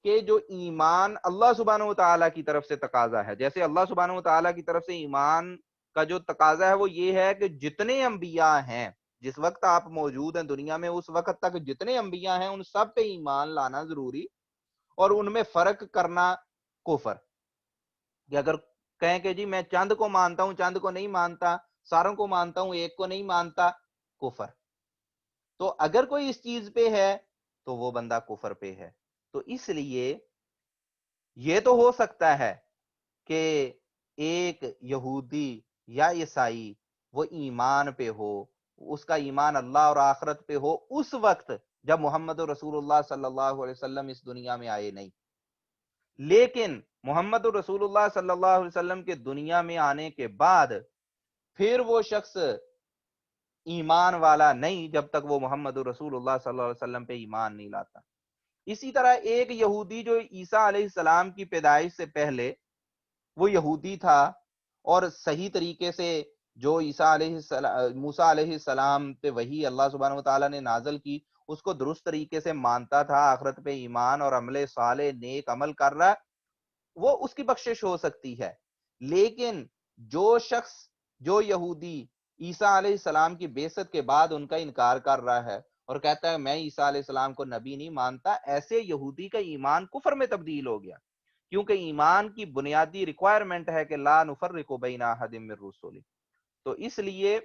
کہ جو ایمان اللہ سبحانہ و تعالیٰ کی طرف سے تقاضا ہے، جیسے اللہ سبحانہ و تعالیٰ کی طرف سے ایمان کا جو تقاضا ہے وہ یہ ہے کہ جتنے انبیاء ہیں، جس وقت آپ موجود ہیں دنیا میں، اس وقت تک جتنے انبیاء ہیں ان سب پہ ایمان لانا ضروری، اور ان میں فرق کرنا کفر. کہ اگر کہیں کہ جی میں چند کو مانتا ہوں چند کو نہیں مانتا، ساروں کو مانتا ہوں ایک کو نہیں مانتا، کفر. تو اگر کوئی اس چیز پہ ہے تو وہ بندہ کفر پہ ہے. تو اس لیے یہ تو ہو سکتا ہے کہ ایک یہودی یا عیسائی وہ ایمان پہ ہو، اس کا ایمان اللہ اور آخرت پہ ہو اس وقت جب محمد رسول اللہ صلی اللہ علیہ وسلم اس دنیا میں آئے نہیں. لیکن محمد رسول اللہ صلی اللہ علیہ وسلم کے دنیا میں آنے کے بعد پھر وہ شخص ایمان والا نہیں جب تک وہ محمد رسول اللہ صلی اللہ علیہ وسلم پہ ایمان نہیں لاتا. اسی طرح ایک یہودی جو عیسیٰ علیہ السلام کی پیدائش سے پہلے وہ یہودی تھا اور صحیح طریقے سے جو عیسیٰ علیہ السلام موسیٰ علیہ السلام پہ وحی اللہ سبحانہ وتعالیٰ نے نازل کی اس کو درست طریقے سے مانتا تھا، آخرت پہ ایمان اور عمل صالح نیک عمل کر رہا، وہ اس کی بخشش ہو سکتی ہے. لیکن جو شخص جو یہودی عیسیٰ علیہ السلام کی بعثت کے بعد ان کا انکار کر رہا ہے اور کہتا ہے میں عیسیٰ علیہ السلام کو نبی نہیں مانتا، ایسے یہودی کا ایمان کفر میں تبدیل ہو گیا. کیونکہ ایمان کی بنیادی ریکوائرمنٹ ہے کہ لا نفرق بین احد من رسل. تو اس لیے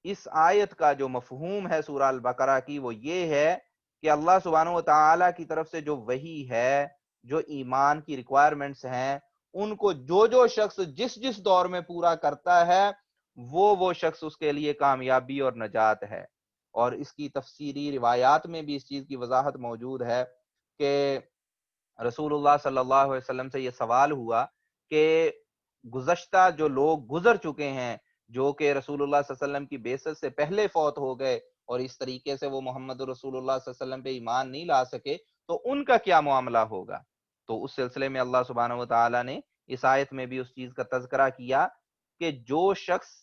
اس آیت کا جو مفہوم ہے سورہ البقرہ کی وہ یہ ہے کہ اللہ سبحانہ و تعالیٰ کی طرف سے جو وحی ہے، جو ایمان کی ریکوائرمنٹس ہیں، ان کو جو شخص جس جس دور میں پورا کرتا ہے وہ شخص اس کے لیے کامیابی اور نجات ہے. اور اس کی تفسیری روایات میں بھی اس چیز کی وضاحت موجود ہے کہ رسول اللہ صلی اللہ علیہ وسلم سے یہ سوال ہوا کہ گزشتہ جو لوگ گزر چکے ہیں جو کہ رسول اللہ صلی اللہ علیہ وسلم کی بعثت سے پہلے فوت ہو گئے اور اس طریقے سے وہ محمد رسول اللہ صلی اللہ علیہ وسلم پہ ایمان نہیں لا سکے، تو ان کا کیا معاملہ ہوگا. تو اس سلسلے میں اللہ سبحانہ و تعالیٰ نے اس آیت میں بھی اس چیز کا تذکرہ کیا کہ جو شخص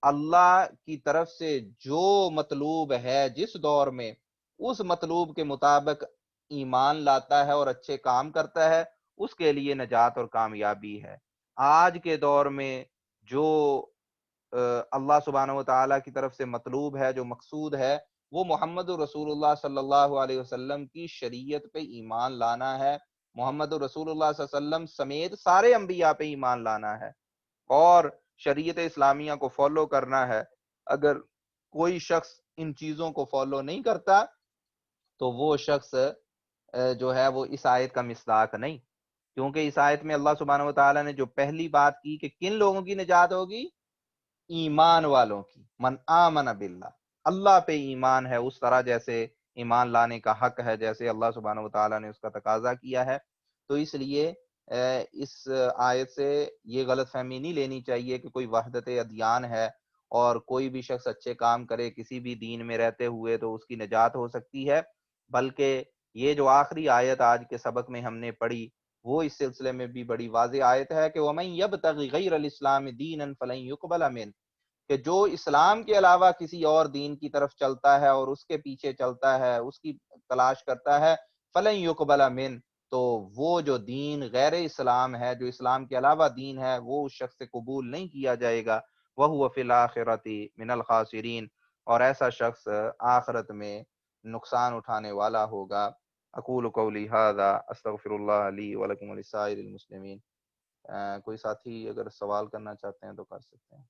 اللہ کی طرف سے جو مطلوب ہے جس دور میں اس مطلوب کے مطابق ایمان لاتا ہے اور اچھے کام کرتا ہے، اس کے لیے نجات اور کامیابی ہے. آج کے دور میں جو اللہ سبحانہ و تعالیٰ کی طرف سے مطلوب ہے، جو مقصود ہے، وہ محمد رسول اللہ صلی اللہ علیہ وسلم کی شریعت پہ ایمان لانا ہے، محمد رسول اللہ صلی اللہ علیہ وسلم سمیت سارے انبیاء پہ ایمان لانا ہے اور شریعت اسلامیہ کو فالو کرنا ہے. اگر کوئی شخص ان چیزوں کو فالو نہیں کرتا تو وہ شخص جو ہے وہ اس آیت کا مصداق نہیں. کیونکہ اس آیت میں اللہ سبحانہ و تعالیٰ نے جو پہلی بات کی کہ کن لوگوں کی نجات ہوگی، ایمان والوں کی. من آمن باللہ، اللہ پہ ایمان ہے اس طرح جیسے ایمان لانے کا حق ہے، جیسے اللہ سبحانہ و تعالیٰ نے اس کا تقاضا کیا ہے. تو اس لیے اس آیت سے یہ غلط فہمی نہیں لینی چاہیے کہ کوئی وحدت ادیان ہے اور کوئی بھی شخص اچھے کام کرے کسی بھی دین میں رہتے ہوئے تو اس کی نجات ہو سکتی ہے. بلکہ یہ جو آخری آیت آج کے سبق میں ہم نے پڑھی وہ اس سلسلے میں بھی بڑی واضح آیت ہے کہ وَمَن يَبْتَغِ غَيْرَ الْإِسْلَامِ دِينًا فَلَن يُقْبَلَ مِنْهُ، کہ جو اسلام کے علاوہ کسی اور دین کی طرف چلتا ہے اور اس کے پیچھے چلتا ہے، اس کی تلاش کرتا ہے، فَلَن يُقْبَلَ مِنْهُ، تو وہ جو دین غیر اسلام ہے، جو اسلام کے علاوہ دین ہے، وہ اس شخص سے قبول نہیں کیا جائے گا. وَهُوَ فِي الْآخِرَةِ مِنَ الْخَاسِرِينَ، اور ایسا شخص آخرت میں نقصان اٹھانے والا ہوگا. اقول قولی ھذا استغفر اللہ لی ولکم ولسائر المسلمین۔ کوئی ساتھی اگر سوال کرنا چاہتے ہیں تو کر سکتے ہیں۔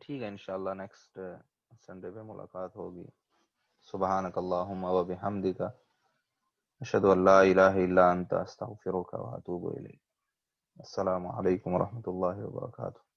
ٹھیک ہے، انشاءاللہ نیکسٹ سنڈے پہ ملاقات ہوگی۔ سبحانک اللہم و بحمدک، اشہد ان لا الہ الا انت، استغفرک و اتوب الیک۔ السلام علیکم ورحمۃ اللہ وبرکاتہ۔